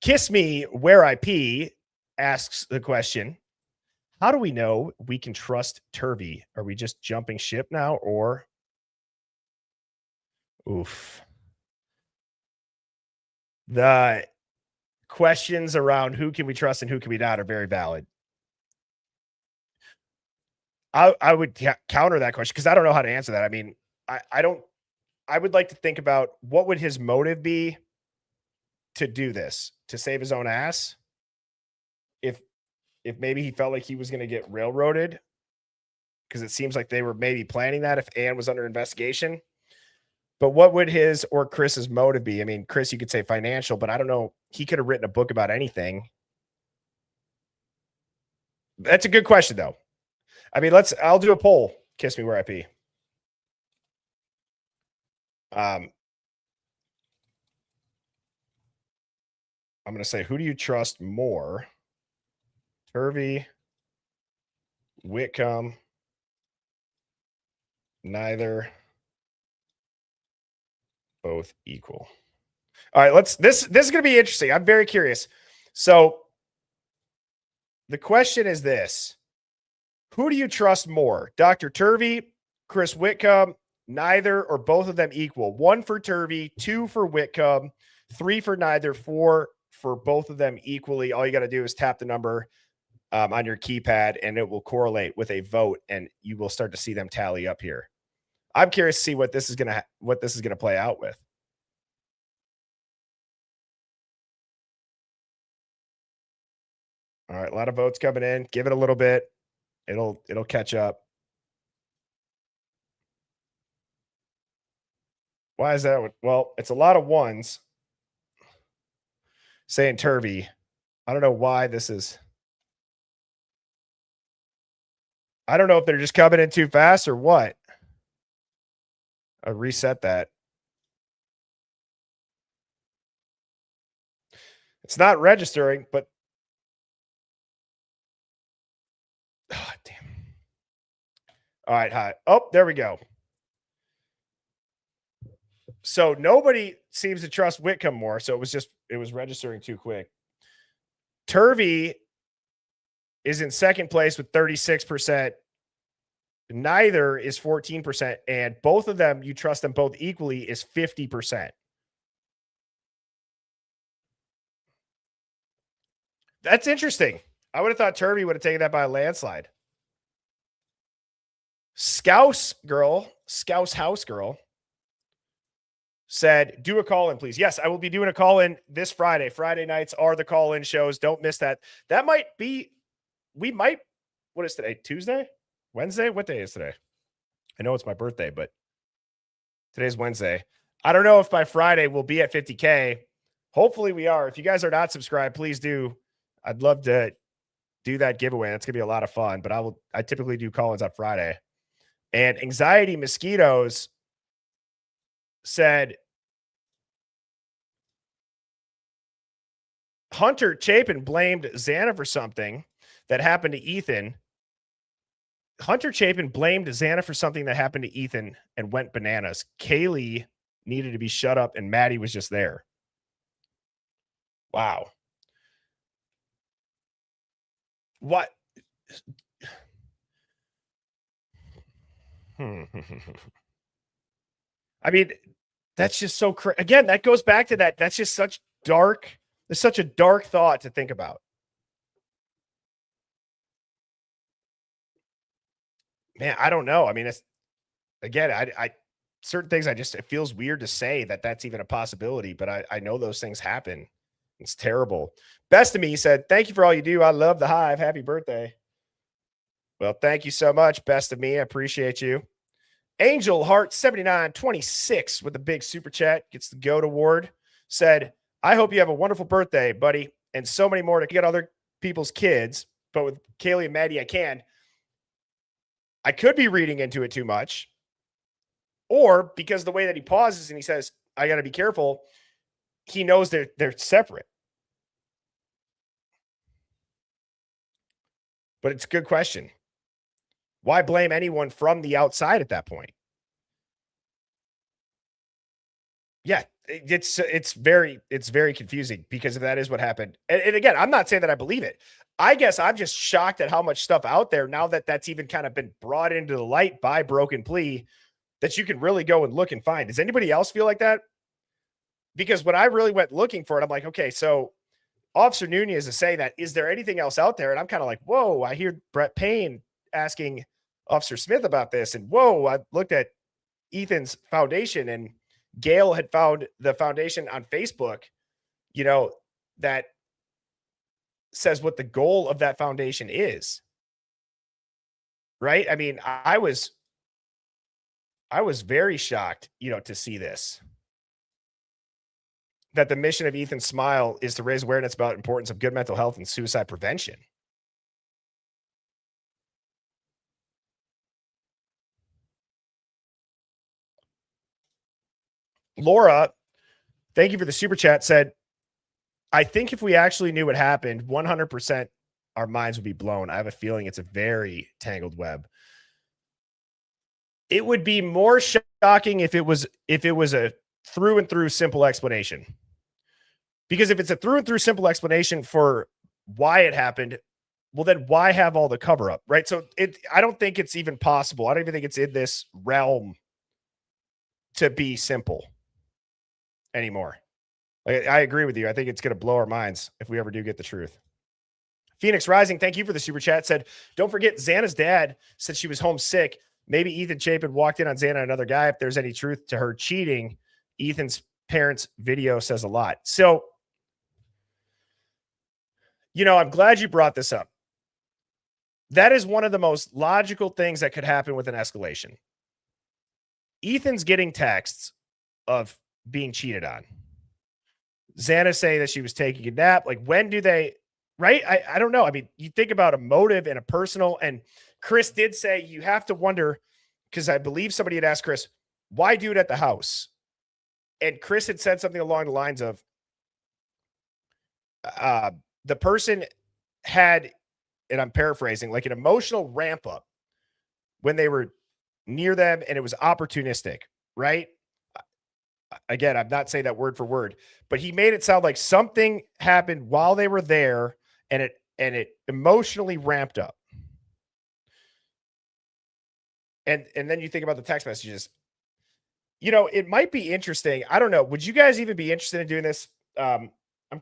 Kiss Me Where I Pee asks the question, how do we know we can trust Turvey? Are we just jumping ship now, or? Oof. The questions around who can we trust and who can we not are very valid. I would counter that question because I don't know how to answer that. I mean, I would like to think about what would his motive be to do this, to save his own ass. If maybe he felt like he was going to get railroaded, because it seems like they were maybe planning that if Ann was under investigation. But what would his or Chris's motive be? I mean, Chris, you could say financial, but I don't know. He could have written a book about anything. That's a good question, though. I mean, I'll do a poll. Kiss Me Where I Pee. I'm going to say, who do you trust more? Turvey, Whitcomb, neither, both equal. All right, this is going to be interesting. I'm very curious. So the question is this: who do you trust more? Dr. Turvey, Chris Whitcomb, neither, or both of them equal? 1 for Turvey, 2 for Whitcomb, 3 for neither, 4 for both of them equally. All you got to do is tap the number on your keypad, and it will correlate with a vote, and you will start to see them tally up here. I'm curious to see what this is gonna play out with. All right, a lot of votes coming in. Give it a little bit. It'll catch up. Why is that? Well, it's a lot of ones saying Turvey. I don't know why this is. I don't know if they're just coming in too fast or what. I'll reset that. It's not registering, but oh, damn. All right, hi. Oh, there we go. So nobody seems to trust Whitcomb more. So it was registering too quick. Turvey is in second place with 36%. Neither is 14%. And both of them, you trust them both equally, is 50%. That's interesting. I would have thought Turby would have taken that by a landslide. Scouse House Girl said, do a call-in, please. Yes, I will be doing a call-in this Friday. Friday nights are the call-in shows. Don't miss that. That might be, what is today? Tuesday? Wednesday? What day is today? I know it's my birthday, but today's Wednesday. I don't know if by Friday we'll be at 50K. Hopefully we are. If you guys are not subscribed, please do. I'd love to do that giveaway. That's going to be a lot of fun, but I typically do call-ins on Friday. And Anxiety Mosquitoes said, Hunter Chapin blamed Xana for something that happened to Ethan. Hunter Chapin blamed Xana for something that happened to Ethan and went bananas. Kaylee needed to be shut up, and Maddie was just there. Wow. What? I mean, that's just so crazy. Again, that goes back to that. That's just such dark. It's such a dark thought to think about. Man, I don't know. I mean, it's again, I certain things it feels weird to say that that's even a possibility, but I know those things happen. It's terrible. Best of Me said, thank you for all you do. I love the Hive. Happy birthday. Well, thank you so much. Best of Me. I appreciate you. Angel Heart 7926 with a big super chat gets the GOAT award. Said, I hope you have a wonderful birthday, buddy, and so many more to get other people's kids. But with Kaylee and Maddie, I can. I could be reading into it too much. Or because the way that he pauses and he says, I got to be careful, he knows they're separate. But it's a good question. Why blame anyone from the outside at that point? Yeah, it's very confusing because if that is what happened. And again, I'm not saying that I believe it. I guess I'm just shocked at how much stuff out there now that that's even kind of been brought into the light by Broken Plea that you can really go and look and find. Does anybody else feel like that? Because when I really went looking for it, I'm like, okay, so Officer Nunez is saying that. Is there anything else out there? And I'm kind of like, whoa, I hear Brett Payne asking Officer Smith about this. And whoa, I looked at Ethan's foundation and Gail had found the foundation on Facebook, that says what the goal of that foundation is. Right? I mean, I was very shocked, to see this. That the mission of Ethan Smile is to raise awareness about the importance of good mental health and suicide prevention. Laura, thank you for the super chat, said, I think if we actually knew what happened, 100% our minds would be blown. I have a feeling it's a very tangled web. It would be more shocking if it was a through and through simple explanation. Because if it's a through and through simple explanation for why it happened, well, then why have all the cover up, right? So I don't think it's even possible. I don't even think it's in this realm to be simple anymore. I agree with you. I think it's going to blow our minds if we ever do get the truth. Phoenix Rising, thank you for the super chat. Said, don't forget Xana's dad said she was homesick. Maybe Ethan Chapin walked in on Xana and another guy. If there's any truth to her cheating, Ethan's parents' video says a lot. So, I'm glad you brought this up. That is one of the most logical things that could happen with an escalation. Ethan's getting texts of being cheated on. Xana saying that she was taking a nap. Like, when do they, right? I don't know. I mean, you think about a motive and a personal, and Chris did say you have to wonder, because I believe somebody had asked Chris, why do it at the house? And Chris had said something along the lines of, the person had, and I'm paraphrasing, like an emotional ramp up when they were near them, and it was opportunistic, right? Again, I'm not saying that word for word, but he made it sound like something happened while they were there, and it and it emotionally ramped up. And then you think about the text messages. You know, it might be interesting. I don't know. Would you guys even be interested in doing this? I'm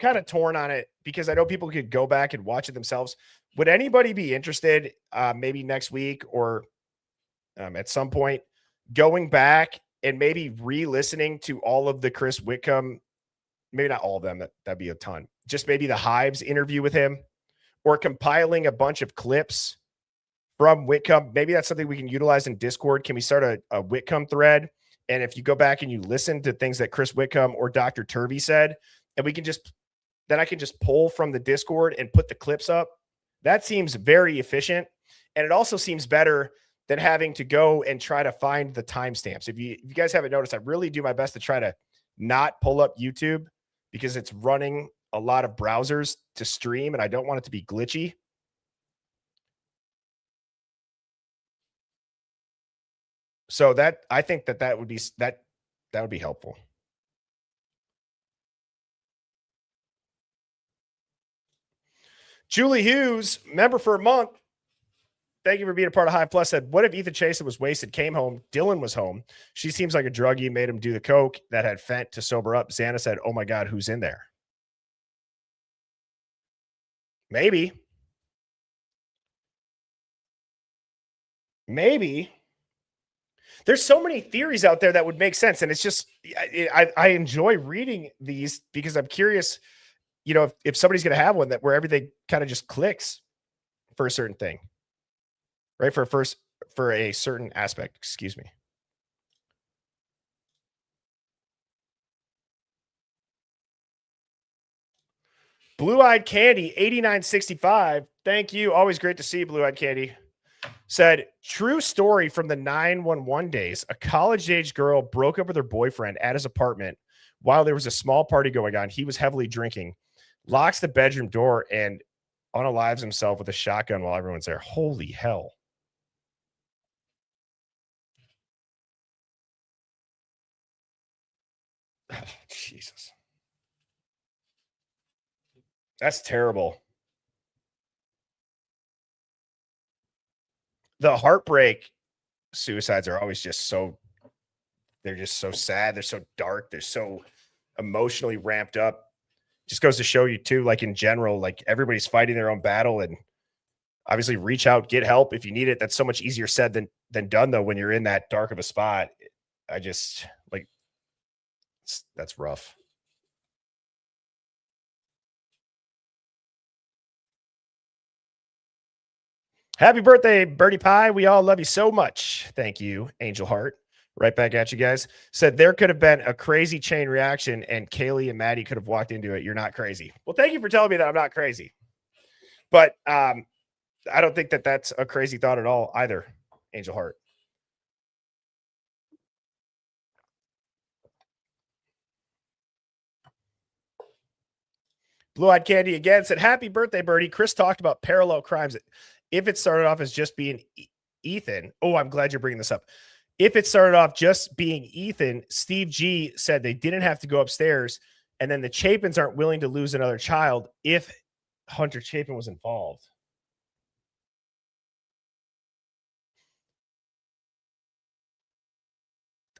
kind of torn on it because I know people could go back and watch it themselves. Would anybody be interested, maybe next week or at some point, going back and maybe re-listening to all of the Chris Whitcomb, maybe not all of them, that'd be a ton. Just maybe the Hive's interview with him, or compiling a bunch of clips from Whitcomb. Maybe that's something we can utilize in Discord. Can we start a Whitcomb thread? And if you go back and you listen to things that Chris Whitcomb or Dr. Turvey said, and we can just, then I can just pull from the Discord and put the clips up. That seems very efficient. And it also seems better than having to go and try to find the timestamps. If you guys haven't noticed, I really do my best to try to not pull up YouTube because it's running a lot of browsers to stream and I don't want it to be glitchy. So that, I think that would be, that would be helpful. Julie Hughes, member for a month. Thank you for being a part of Hive Plus. Said, what if Ethan Chasen was wasted, came home, Dylan was home. She seems like a druggie, made him do the coke that had Fent to sober up. Xana said, oh my God, who's in there? Maybe. Maybe. There's so many theories out there that would make sense. And it's just, I enjoy reading these because I'm curious, you know, if somebody's going to have one that where everything kind of just clicks for a certain thing, right? For a certain aspect, excuse me. Blue-Eyed Candy, 8965. Thank you. Always great to see you, Blue-Eyed Candy. Said, true story from the 911 days. A college-age girl broke up with her boyfriend at his apartment while there was a small party going on. He was heavily drinking, locks the bedroom door, and unalives himself with a shotgun while everyone's there. Holy hell. Jesus. That's terrible. The heartbreak suicides are always just so, they're just so sad. They're so dark. They're so emotionally ramped up. Just goes to show you too, like in general, like everybody's fighting their own battle, and obviously reach out, get help if you need it. That's so much easier said than done though, when you're in that dark of a spot. I just like, that's rough. Happy birthday, Birdie Pie. We all love you so much. Thank you, Angel Heart. Right back at you guys. Said there could have been a crazy chain reaction and Kaylee and Maddie could have walked into it. You're not crazy. Well, thank you for telling me that I'm not crazy. But I don't think that that's a crazy thought at all either, Angel Heart. Blue-Eyed Candy again said, happy birthday, Birdie. Chris talked about parallel crimes. If it started off as just being Ethan, oh, I'm glad you're bringing this up. If it started off just being Ethan, Steve G said they didn't have to go upstairs, and then the Chapins aren't willing to lose another child if Hunter Chapin was involved.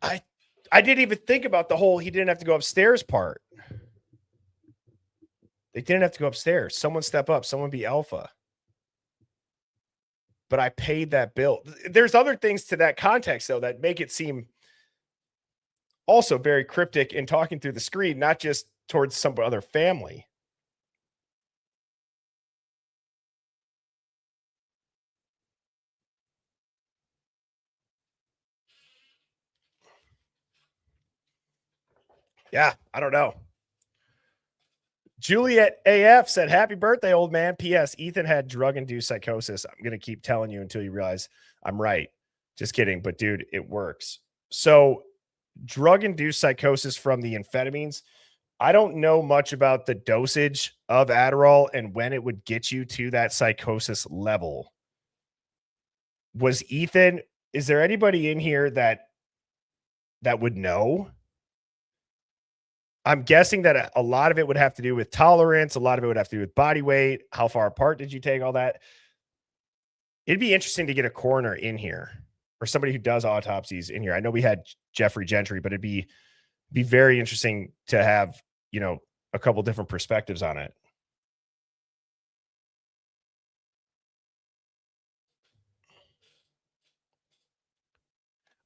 I didn't even think about the whole he didn't have to go upstairs part. They didn't have to go upstairs. Someone step up. Someone be alpha. But I paid that bill. There's other things to that context, though, that make it seem also very cryptic in talking through the screen, not just towards some other family. Yeah, I don't know. Juliet AF said, happy birthday, old man. P.S. Ethan had drug-induced psychosis. I'm going to keep telling you until you realize I'm right. Just kidding. But, dude, it works. So drug-induced psychosis from the amphetamines. I don't know much about the dosage of Adderall and when it would get you to that psychosis level. Was Ethan, is there anybody in here that would know? I'm guessing that a lot of it would have to do with tolerance. A lot of it would have to do with body weight. How far apart did you take all that? It'd be interesting to get a coroner in here or somebody who does autopsies in here. I know we had Jeffrey Gentry, but it'd be very interesting to have, a couple different perspectives on it.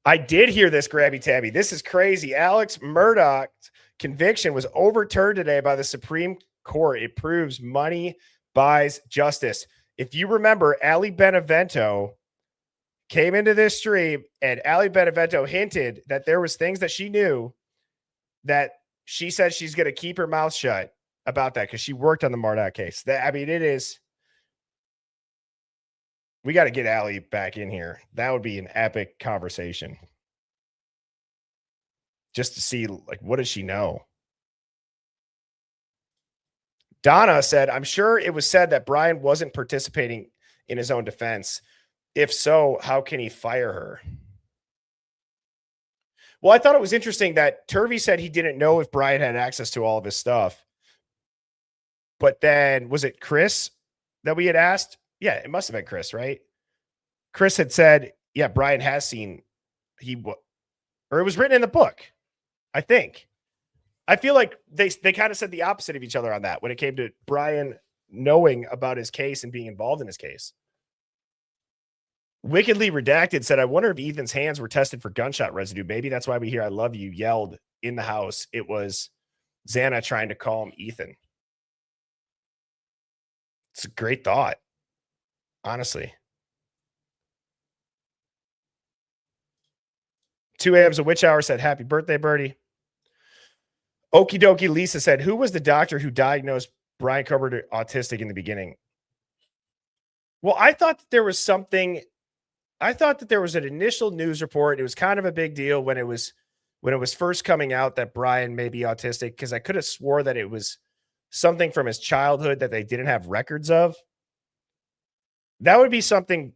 I did hear this, Grabby Tabby. This is crazy. Alex Murdaugh's conviction was overturned today by the Supreme Court. It proves money buys justice. If you remember, Ali Benevento came into this stream and Ali Benevento hinted that there was things that she knew that she said she's going to keep her mouth shut about that because she worked on the Murdaugh case. We got to get Ali back in here. That would be an epic conversation. Just to see, what does she know? Donna said, I'm sure it was said that Brian wasn't participating in his own defense. If so, how can he fire her? Well, I thought it was interesting that Turvey said he didn't know if Brian had access to all of his stuff. But then, was it Chris that we had asked? Yeah, it must have been Chris, right? Chris had said, yeah, Brian has seen, or it was written in the book, I think. I feel like they kind of said the opposite of each other on that when it came to Brian knowing about his case and being involved in his case. Wickedly Redacted said, I wonder if Ethan's hands were tested for gunshot residue. Maybe that's why we hear I love you yelled in the house. It was Xana trying to calm Ethan. It's a great thought, honestly. 2 a.m.'s a witch hour said, happy birthday, Birdie. Okie dokie Lisa said, who was the doctor who diagnosed Brian Coburn autistic in the beginning? Well, I thought that there was something. I thought that there was an initial news report. It was kind of a big deal when it was first coming out that Brian may be autistic, because I could have swore that it was something from his childhood that they didn't have records of. That would be something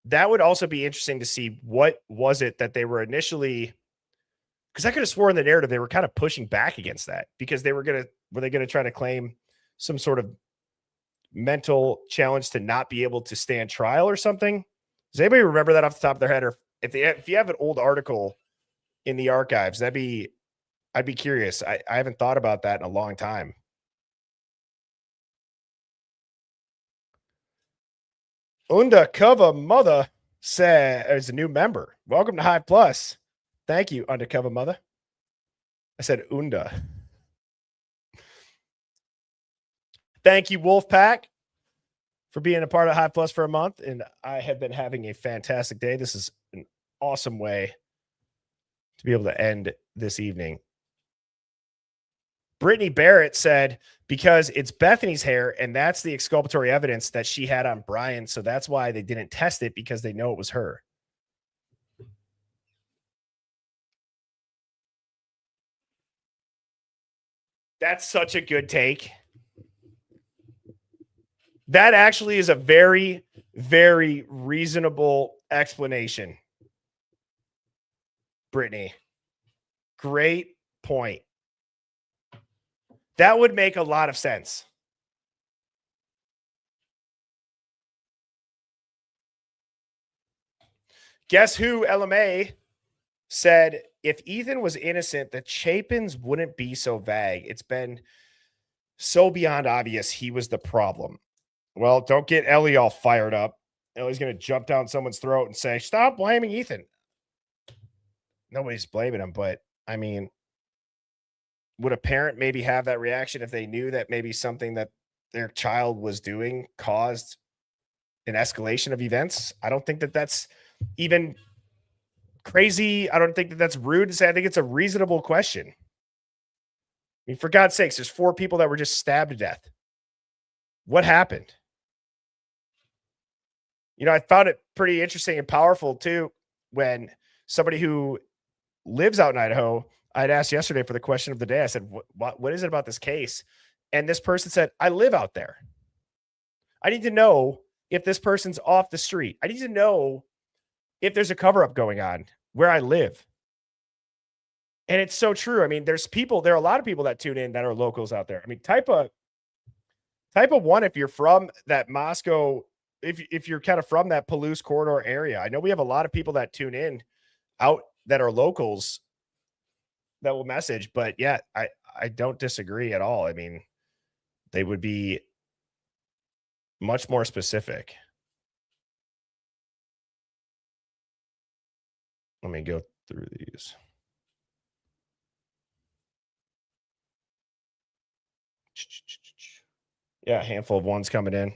that would also be interesting to see. What was it that they were initially, because I could have sworn in the narrative they were kind of pushing back against that, because were they going to try to claim some sort of mental challenge to not be able to stand trial or something? Does anybody remember that off the top of their head? Or if you have an old article in the archives, I'd be curious. I haven't thought about that in a long time. Undercover Mother said, as a new member, welcome to Hive Plus. Thank you, Undercover Mother. I said Unda. Thank you, Wolfpack, for being a part of Hive Plus for a month. And I have been having a fantastic day. This is an awesome way to be able to end this evening. Brittany Barrett said, because it's Bethany's hair, and that's the exculpatory evidence that she had on Brian. So that's why they didn't test it, because they know it was her. That's such a good take. That actually is a very, very reasonable explanation, Brittany. Great point. That would make a lot of sense. Guess who, LMA, said if Ethan was innocent, the Chapins wouldn't be so vague. It's been so beyond obvious he was the problem. Well, don't get Ellie all fired up. Ellie's going to jump down someone's throat and say, stop blaming Ethan. Nobody's blaming him, but I mean, would a parent maybe have that reaction if they knew that maybe something that their child was doing caused an escalation of events? I don't think that that's even crazy. I don't think that that's rude to say. I think it's a reasonable question. I mean, for God's sakes, there's 4 people that were just stabbed to death. What happened? I found it pretty interesting and powerful too when somebody who lives out in Idaho, I'd asked yesterday for the question of the day. I said, what is it about this case? And this person said, I live out there. I need to know if this person's off the street. I need to know if there's a cover-up going on where I live. And it's so true. I mean, there are a lot of people that tune in that are locals out there. I mean, type of one if you're from that Moscow, if you're kind of from that Palouse corridor area. I know we have a lot of people that tune in out that are locals that will message, but yeah, I don't disagree at all. I mean, they would be much more specific. Let me go through these. Yeah, a handful of ones coming in.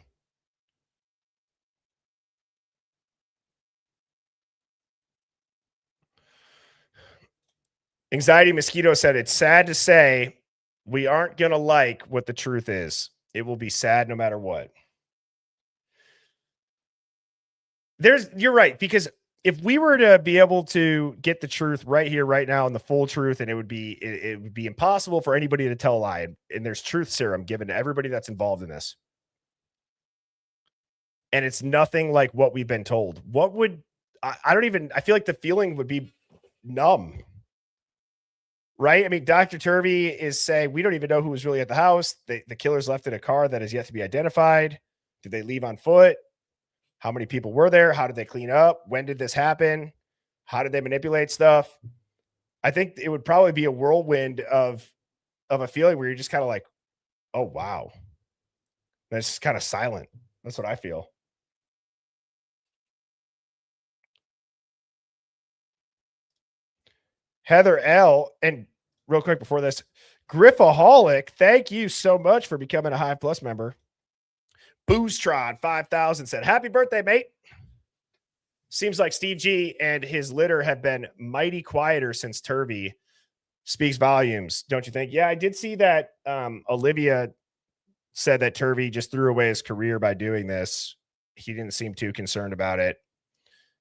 Anxiety Mosquito said, it's sad to say we aren't going to like what the truth is. It will be sad no matter what. You're right, because if we were to be able to get the truth right here, right now, and the full truth, and it would be impossible for anybody to tell a lie. And there's truth serum given to everybody that's involved in this. And it's nothing like what we've been told. I feel like the feeling would be numb. Right? I mean, Dr. Turvey is saying we don't even know who was really at the house. The killers left in a car that is yet to be identified. Did they leave on foot? How many people were there? How did they clean up? When did this happen? How did they manipulate stuff? I think it would probably be a whirlwind of a feeling where you're just kind of like, oh, wow. That's just kind of silent. That's what I feel. Heather L. And real quick before this, Griffaholic, thank you so much for becoming a Hive Plus member. Boostron 5000 said, happy birthday, mate. Seems like Steve G and his litter have been mighty quieter since Turvey. Speaks volumes, don't you think? Yeah, I did see that Olivia said that Turvey just threw away his career by doing this. He didn't seem too concerned about it.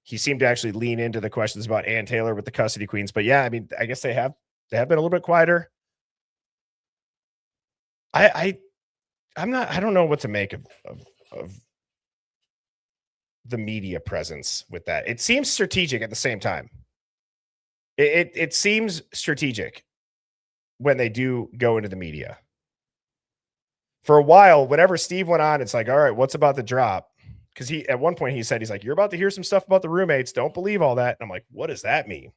He seemed to actually lean into the questions about Ann Taylor with the custody queens. But yeah, I mean, I guess they have been a little bit quieter. I don't know what to make of the media presence with that. It seems strategic at the same time. It seems strategic when they do go into the media. For a while, whenever Steve went on, it's like, all right, what's about the drop? Because at one point he said, he's like, you're about to hear some stuff about the roommates. Don't believe all that. And I'm like, what does that mean?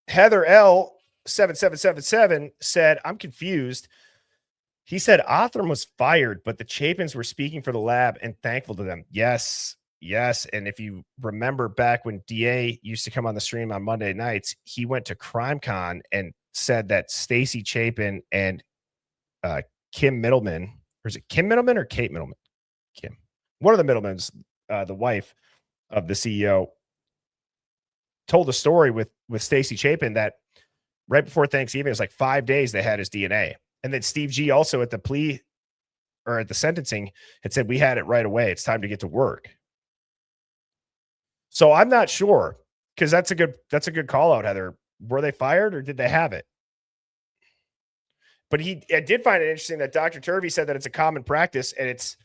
Heather L 7777 said, I'm confused. He said Othram was fired, but the Chapins were speaking for the lab and thankful to them. Yes. And if you remember back when DA used to come on the stream on Monday nights, he went to CrimeCon and said that Stacy Chapin and Kim Middleman, or is it Kim Middleman or Kate Middleman? Kim. One of the Middlemans, the wife of the CEO, told a story with Stacy Chapin that right before Thanksgiving, it was like 5 days they had his DNA. And then Steve G also at the plea or at the sentencing had said, we had it right away. It's time to get to work. So I'm not sure, because that's a good call out, Heather. Were they fired or did they have it? But I did find it interesting that Dr. Turvey said that it's a common practice and it's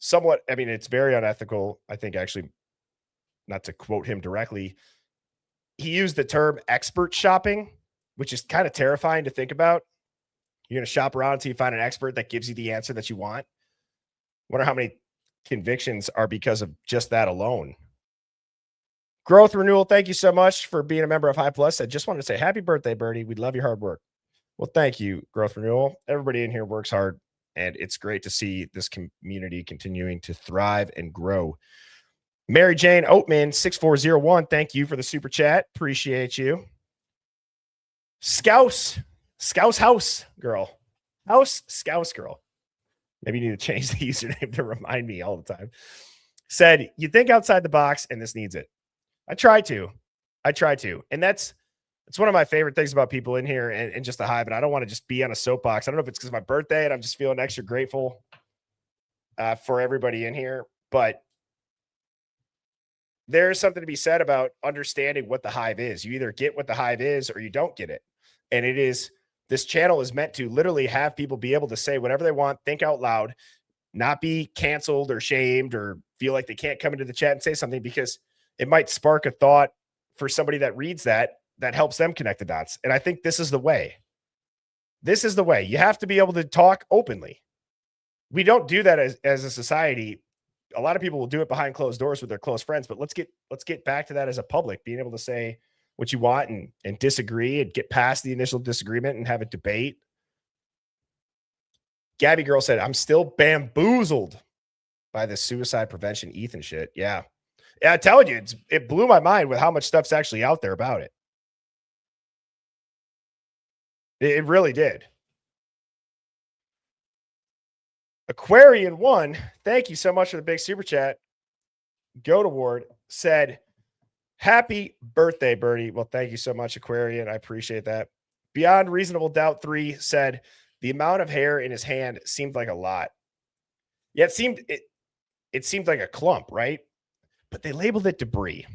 somewhat, I mean, it's very unethical. I think actually, not to quote him directly, he used the term expert shopping, which is kind of terrifying to think about. You're going to shop around until you find an expert that gives you the answer that you want. Wonder how many convictions are because of just that alone. Growth Renewal, thank you so much for being a member of Hive Plus. I just wanted to say happy birthday, Birdie. We love your hard work. Well, thank you, Growth Renewal. Everybody in here works hard, and it's great to see this community continuing to thrive and grow. Mary Jane Oatman, 6401, thank you for the super chat. Appreciate you. Scouse House Girl. Scouse Girl. Maybe you need to change the username to remind me all the time. Said, you think outside the box, and this needs it. I try to. And that's one of my favorite things about people in here and just the Hive. And I don't want to just be on a soapbox. I don't know if it's because of my birthday and I'm just feeling extra grateful for everybody in here. But there's something to be said about understanding what the Hive is. You either get what the Hive is or you don't get it. And this channel is meant to literally have people be able to say whatever they want, think out loud, not be canceled or shamed or feel like they can't come into the chat and say something because it might spark a thought for somebody that reads that helps them connect the dots. And I think this is the way. This is the way. You have to be able to talk openly. We don't do that as a society. A lot of people will do it behind closed doors with their close friends, but let's get back to that as a public, being able to say what you want and disagree and get past the initial disagreement and have a debate. Gabby Girl said, I'm still bamboozled by this suicide prevention Ethan shit. Yeah. Yeah, I'm telling you, it blew my mind with how much stuff's actually out there about it. It really did. Aquarian 1, thank you so much for the big super chat. Goat Award said, happy birthday, Bertie. Well, thank you so much, Aquarian. I appreciate that. Beyond Reasonable Doubt 3 said, the amount of hair in his hand seemed like a lot. Yeah, it seemed like a clump, right? But they labeled it debris.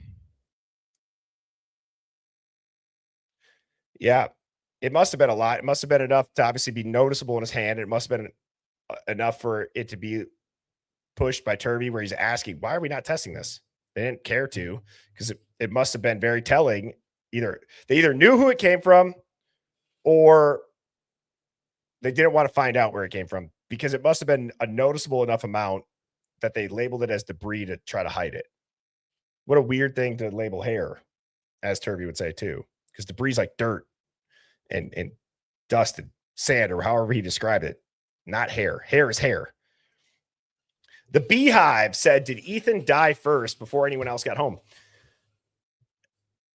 Yeah, it must have been a lot. It must have been enough to obviously be noticeable in his hand. It must have been enough for it to be pushed by Turvey, where he's asking, why are we not testing this? They didn't care to, because it must have been very telling. They either knew who it came from, or they didn't want to find out where it came from, because it must have been a noticeable enough amount that they labeled it as debris to try to hide it. What a weird thing to label hair, as Turvey would say too, because debris is like dirt and dust and sand, or however he described it. Not hair. Hair is hair. The Beehive said, did Ethan die first before anyone else got home?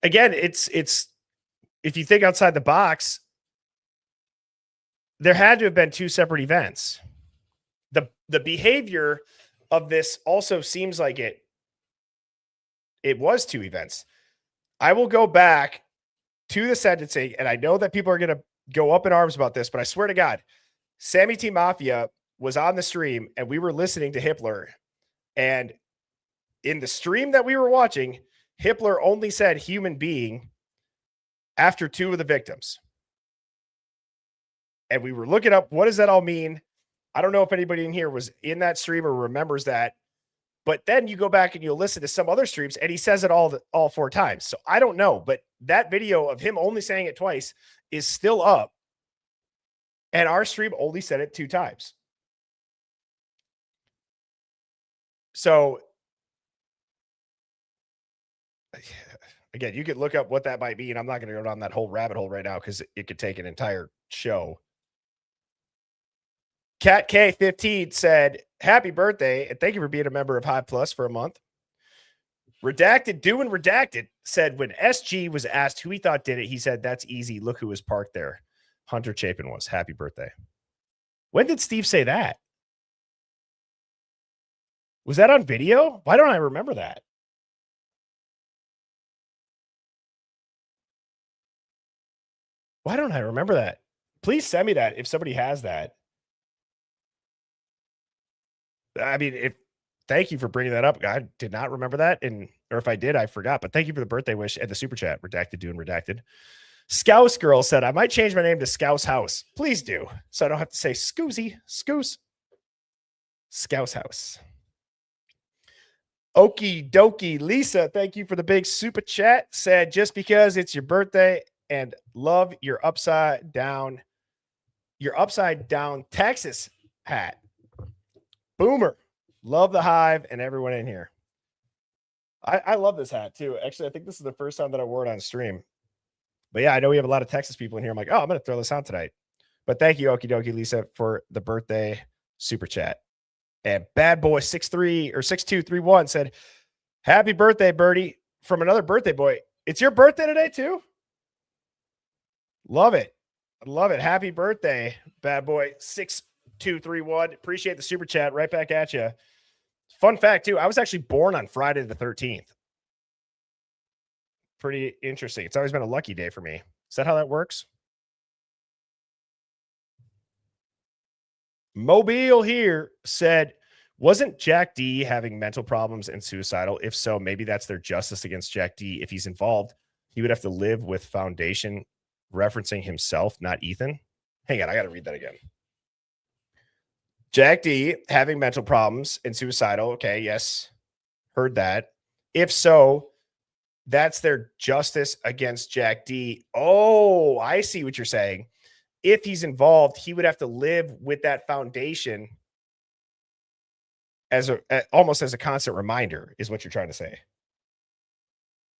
Again, it's if you think outside the box, there had to have been two separate events. The behavior of this also seems like it was two events. I will go back to the sentencing, and I know that people are going to go up in arms about this, but I swear to God, Sammy T Mafia was on the stream and we were listening to Hippler. And in the stream that we were watching, Hippler only said human being after two of the victims. And we were looking up, what does that all mean? I don't know if anybody in here was in that stream or remembers that. But then you go back and you'll listen to some other streams and he says it all four times. So I don't know, but that video of him only saying it twice is still up. And our stream only said it two times. So again, you could look up what that might be, and I'm not going to go down that whole rabbit hole right now because it could take an entire show. Cat K15 said, happy birthday, and thank you for being a member of Hive Plus for a month. Redacted doing Redacted said, when SG was asked who he thought did it, he said, that's easy. Look who was parked there. Hunter Chapin was. Happy birthday. When did Steve say that? Was that on video? Why don't I remember that? Why don't I remember that? Please send me that if somebody has that. I mean, thank you for bringing that up. I did not remember that, or if I did, I forgot. But thank you for the birthday wish and the super chat. Redacted doing Redacted. Scouse Girl said, I might change my name to Scouse House. Please do, so I don't have to say Scoozy. Scoose. Scouse House. Okie dokie. Lisa, thank you for the big super chat. Said, just because it's your birthday and love your upside down Texas hat. Boomer. Love the Hive and everyone in here. I love this hat too. Actually, I think this is the first time that I wore it on stream. But yeah, I know we have a lot of Texas people in here. I'm like, oh, I'm going to throw this on tonight. But thank you, Okie dokie, Lisa, for the birthday super chat. And Bad Boy 63 or 6231 said, happy birthday, Birdie, from another birthday boy. It's your birthday today too? Love it. Love it. Happy birthday, Bad Boy 6231. Appreciate the super chat. Right back at you. Fun fact too, I was actually born on Friday the 13th. Pretty interesting. It's always been a lucky day for me. Is that how that works? Mobile here said, wasn't Jack D having mental problems and suicidal? If so, maybe that's their justice against Jack D. If he's involved, he would have to live with Foundation referencing himself, not Ethan. Hang on, I got to read that again. Jack D having mental problems and suicidal. Okay, yes. heard that? If so, that's their justice against Jack D. Oh, I see what you're saying. If he's involved, he would have to live with that foundation as almost as a constant reminder, is what you're trying to say.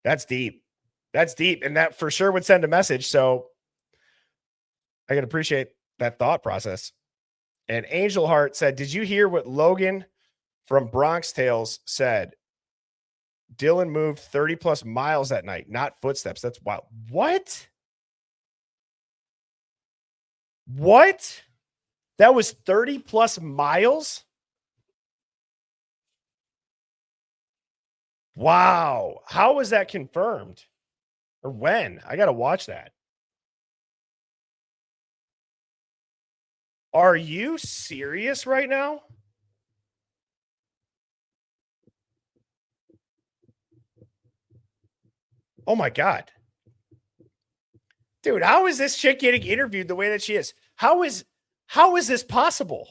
That's deep. That's deep. And that for sure would send a message. So I can appreciate that thought process. And Angel Heart said, did you hear what Logan from Bronx Tales said? Dylan moved 30 plus miles that night, not footsteps. That's wild. What? What? That was 30 plus miles? Wow. How was that confirmed? Or when? I got to watch that. Are you serious right now? Oh my God. Dude, how is this chick getting interviewed the way that she is? How is this possible?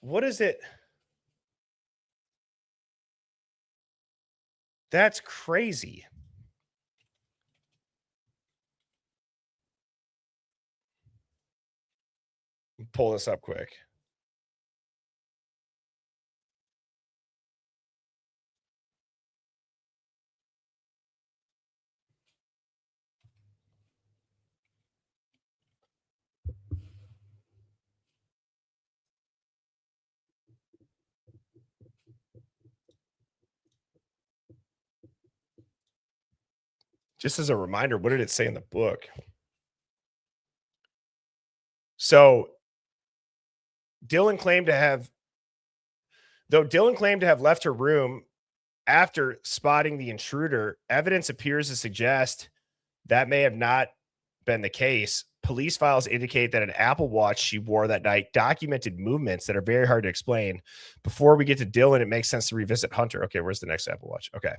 What is it? That's crazy. Pull this up quick. Just as a reminder, what did it say in the book? So Dylan claimed to have left her room after spotting the intruder, evidence appears to suggest that may have not been the case. Police files indicate that an Apple Watch she wore that night documented movements that are very hard to explain. Before we get to Dylan, it makes sense to revisit Hunter. Okay, where's the next Apple Watch? Okay.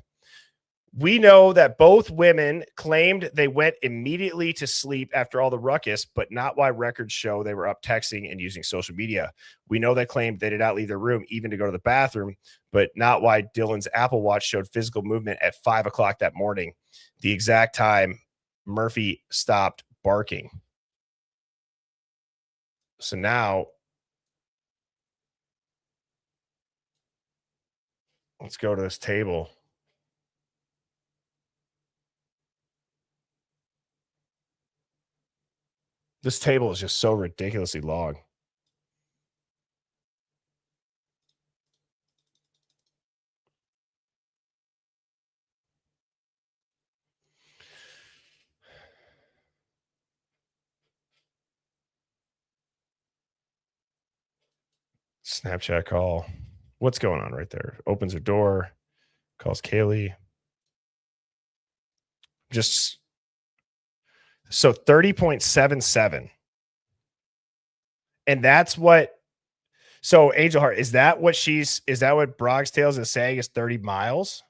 We know that both women claimed they went immediately to sleep after all the ruckus, but not why records show they were up texting and using social media. We know they claimed they did not leave their room even to go to the bathroom, but not why Dylan's Apple Watch showed physical movement at 5 o'clock that morning, the exact time Murphy stopped barking. So now let's go to this table. This table is just so ridiculously long. Snapchat call. What's going on right there? Opens her door, calls Kaylee. Just so 30.77. And that's what, so Angel Heart, is that what Brog's Tales is saying is 30 miles?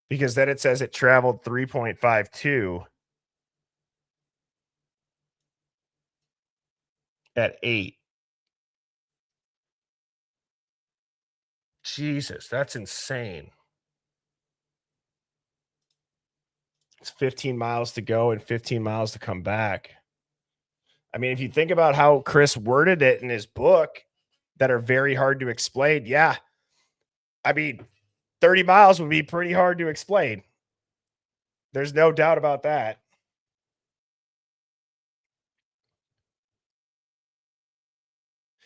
Because then it says it traveled 3.52 at 8. Jesus, that's insane. It's 15 miles to go and 15 miles to come back. I mean, if you think about how Chris worded it in his book that are very hard to explain, yeah. I mean, 30 miles would be pretty hard to explain. There's no doubt about that.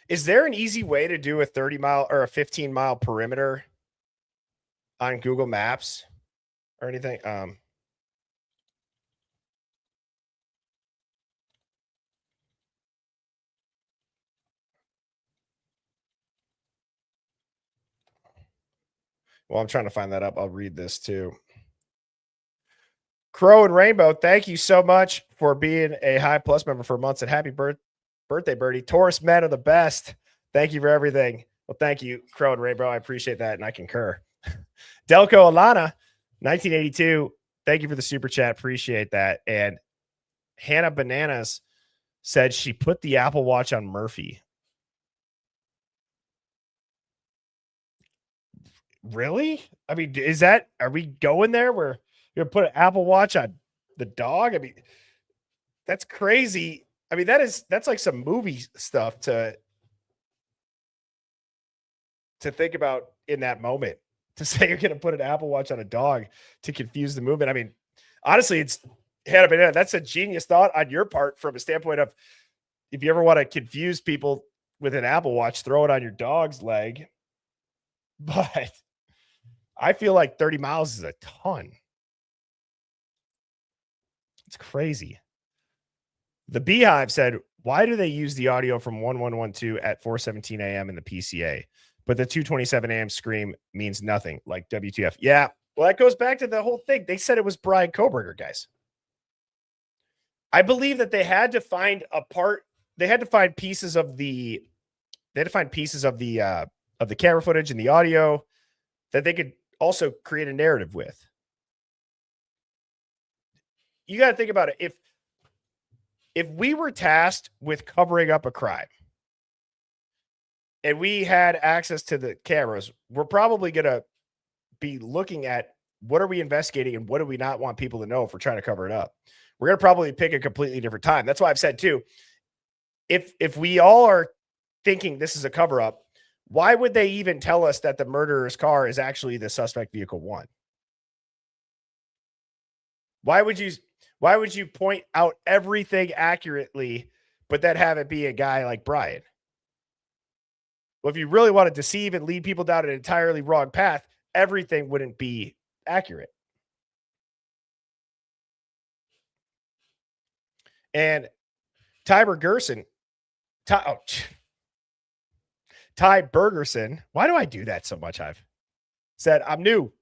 Is there an easy way to do a 30-mile or a 15-mile perimeter on Google Maps or anything? Well, I'm trying to find that up. I'll read this too. Crow and Rainbow, thank you so much for being a Hive Plus member for months, and happy birthday birthday, Birdie. Taurus men are the best. Thank you for everything. Well, thank you, Crow and Rainbow. I appreciate that, and I concur. Delco Alana, 1982. Thank you for the super chat. Appreciate that. And Hannah Bananas said she put the Apple Watch on Murphy. Really? I mean, are we going there where you're gonna put an Apple Watch on the dog? I mean, that's crazy. I mean, that's like some movie stuff to think about in that moment. To say you're gonna put an Apple Watch on a dog to confuse the movement. I mean, honestly, that's a genius thought on your part from a standpoint of if you ever want to confuse people with an Apple Watch, throw it on your dog's leg. But I feel like 30 miles is a ton. It's crazy. The Beehive said, why do they use the audio from 1112 at 4:17 a.m. in the PCA, but the 2:27 a.m. scream means nothing, like WTF? Yeah, well, that goes back to the whole thing. They said it was Brian Koberger, guys. I believe that they had to find pieces of the camera footage and the audio that they could also create a narrative with. You got to think about it. If we were tasked with covering up a crime and we had access to the cameras, we're probably going to be looking at what are we investigating and what do we not want people to know if we're trying to cover it up. We're going to probably pick a completely different time. That's why I've said too, if we all are thinking this is a cover up, why would they even tell us that the murderer's car is actually the suspect vehicle 1? Why would you point out everything accurately, but then have it be a guy like Brian? Well, if you really want to deceive and lead people down an entirely wrong path, everything wouldn't be accurate. And Ty Bergerson, why do I do that so much, Hive? Said, I'm new.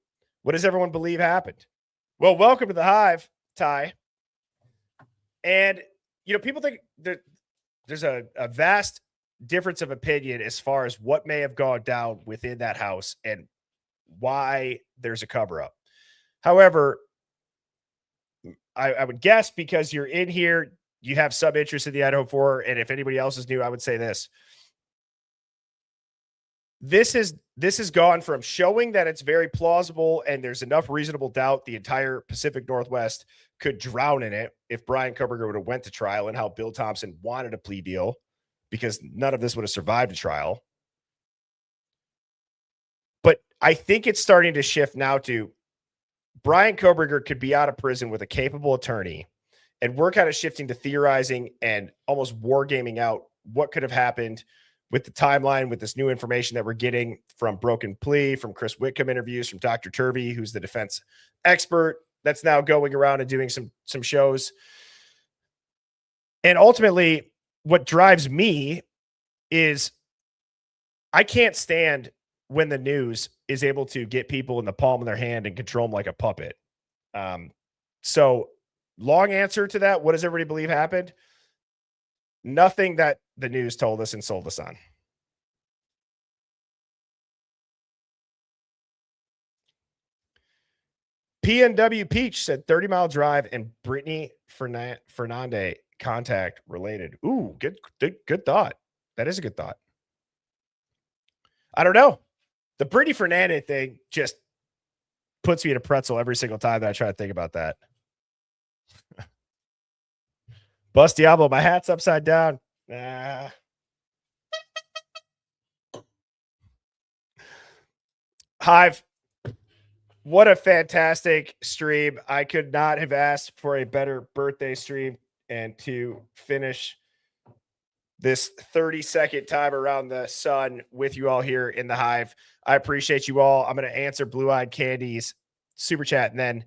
What does everyone believe happened? Well, welcome to the Hive, Ty. And, people think there's a vast difference of opinion as far as what may have gone down within that house and why there's a cover-up. However, I would guess because you're in here, you have some interest in the Idaho 4, and if anybody else is new, I would say this. This has gone from showing that it's very plausible and there's enough reasonable doubt the entire Pacific Northwest could drown in it if Brian Koberger would have went to trial, and how Bill Thompson wanted a plea deal because none of this would have survived a trial. But I think it's starting to shift now to Brian Koberger could be out of prison with a capable attorney, and we're kind of shifting to theorizing and almost wargaming out what could have happened with the timeline, with this new information that we're getting from Broken Plea, from Chris Whitcomb interviews, from Dr. Turvey, who's the defense expert that's now going around and doing some shows. And ultimately, what drives me is I can't stand when the news is able to get people in the palm of their hand and control them like a puppet. So long answer to that. What does everybody believe happened? Nothing that the news told us and sold us on. PNW Peach said 30-mile drive and Brittany Fernandez contact related. Ooh, good thought. That is a good thought. I don't know. The Brittany Fernandez thing just puts me in a pretzel every single time that I try to think about that. Bust Diablo, my hat's upside down. Hive, what a fantastic stream. I could not have asked for a better birthday stream, and to finish this 30-second time around the sun with you all here in the Hive. I appreciate you all. I'm going to answer Blue-Eyed Candy's super chat, and then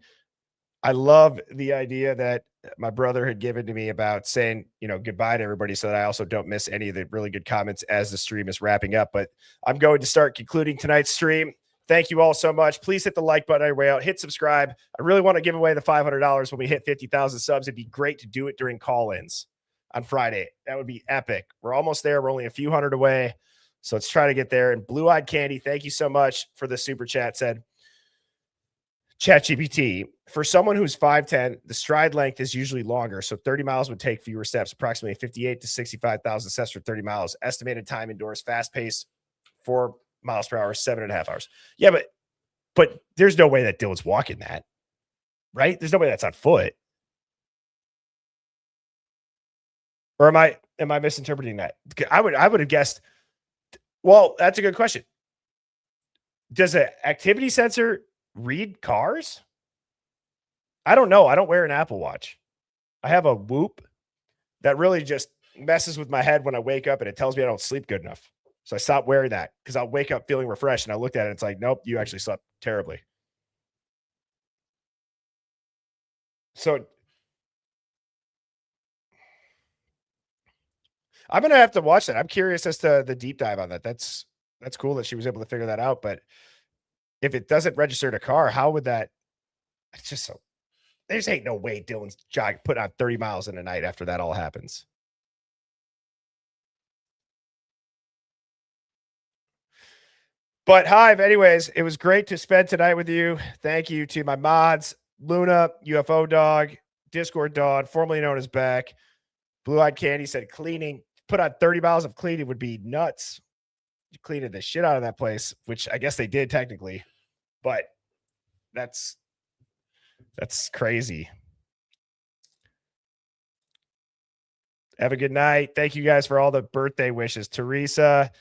I love the idea that my brother had given to me about saying, goodbye to everybody so that I also don't miss any of the really good comments as the stream is wrapping up. But I'm going to start concluding tonight's stream. Thank you all so much. Please hit the like button on your way out. Hit subscribe. I really want to give away the $500 when we hit 50,000 subs. It'd be great to do it during call-ins. on Friday. That would be epic. We're almost there. We're only a few hundred away. So let's try to get there. And Blue Eyed Candy, thank you so much for the super chat. Said, ChatGPT, for someone who's 5'10", the stride length is usually longer. So 30 miles would take fewer steps, approximately 58 to 65,000 steps for 30 miles. Estimated time indoors, fast pace, 4 miles per hour, 7.5 hours. Yeah, but there's no way that Dylan's walking that, right? There's no way that's on foot. Or am I misinterpreting that? I would have guessed. Well, that's a good question. Does an activity sensor read cars? I don't know. I don't wear an Apple Watch. I have a Whoop that really just messes with my head when I wake up, and it tells me I don't sleep good enough. So I stopped wearing that because I'll wake up feeling refreshed, and I looked at it and it's like, nope, you actually slept terribly. So I'm going to have to watch that. I'm curious as to the deep dive on that. That's cool that she was able to figure that out. But if it doesn't register to car, how would that? It's just so. There's ain't no way Dylan's put on 30 miles in a night after that all happens. But Hive, anyways, it was great to spend tonight with you. Thank you to my mods, Luna, UFO Dog, Discord Dog, formerly known as Beck. Blue Eyed Candy said cleaning, put on 30 miles of cleaning would be nuts. You cleaned the shit out of that place, which I guess they did technically, but that's crazy. Have a good night. Thank you guys for all the birthday wishes. Teresa,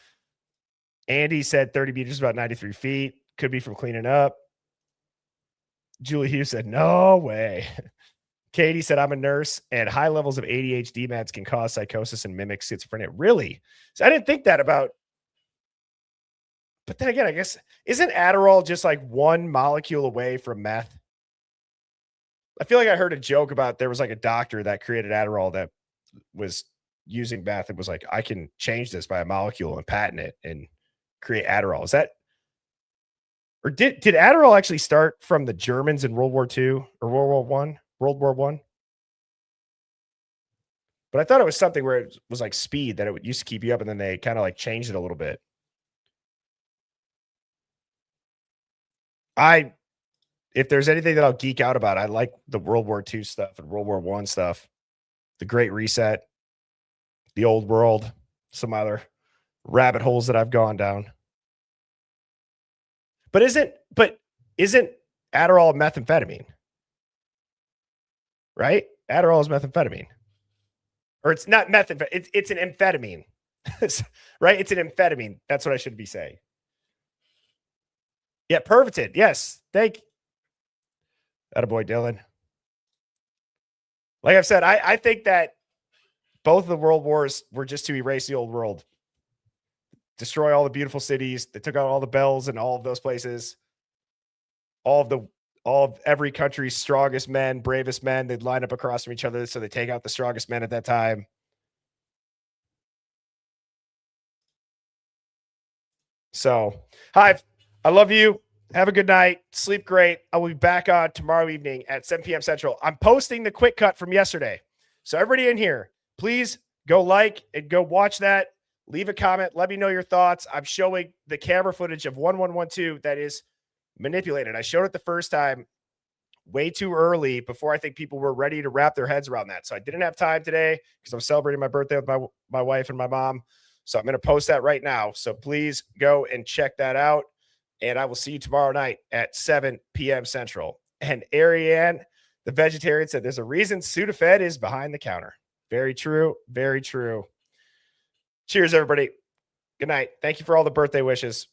Andy said 30 meters, about 93 feet. Could be from cleaning up. Julie Hughes said, no way. Katie said, I'm a nurse, and high levels of ADHD meds can cause psychosis and mimic schizophrenia. Really? So I didn't think that about. But then again, I guess, isn't Adderall just like one molecule away from meth? I feel like I heard a joke about there was like a doctor that created Adderall that was using meth and was like, I can change this by a molecule and patent it and create Adderall. Is that, or did Adderall actually start from the Germans in World War II or World War I? But I thought it was something where it was like speed, that it used to keep you up, and then they kind of like changed it a little bit. If there's anything that I'll geek out about, I like the World War II stuff and World War I stuff, the Great Reset, the Old World, some other rabbit holes that I've gone down. But isn't Adderall methamphetamine? Right? Adderall is methamphetamine. Or it's not methamphetamine. It's an amphetamine. Right? It's an amphetamine. That's what I should be saying. Yeah, Pervitin. Yes. Thank you. Attaboy, Dylan. Like I've said, I think that both of the world wars were just to erase the old world. Destroy all the beautiful cities. They took out all the bells and all of those places. All of every country's strongest men, bravest men, they'd line up across from each other. So they take out the strongest men at that time. So, Hive, I love you. Have a good night. Sleep great. I will be back on tomorrow evening at 7 p.m. Central. I'm posting the quick cut from yesterday. So everybody in here, please go like and go watch that. Leave a comment. Let me know your thoughts. I'm showing the camera footage of 1112 that is manipulated. I showed it the first time way too early before I think people were ready to wrap their heads around that. So I didn't have time today because I'm celebrating my birthday with my wife and my mom. So I'm going to post that right now. So please go and check that out. And I will see you tomorrow night at 7 p.m. Central. And Ariane, the vegetarian, said there's a reason Sudafed is behind the counter. Very true. Very true. Cheers, everybody. Good night. Thank you for all the birthday wishes.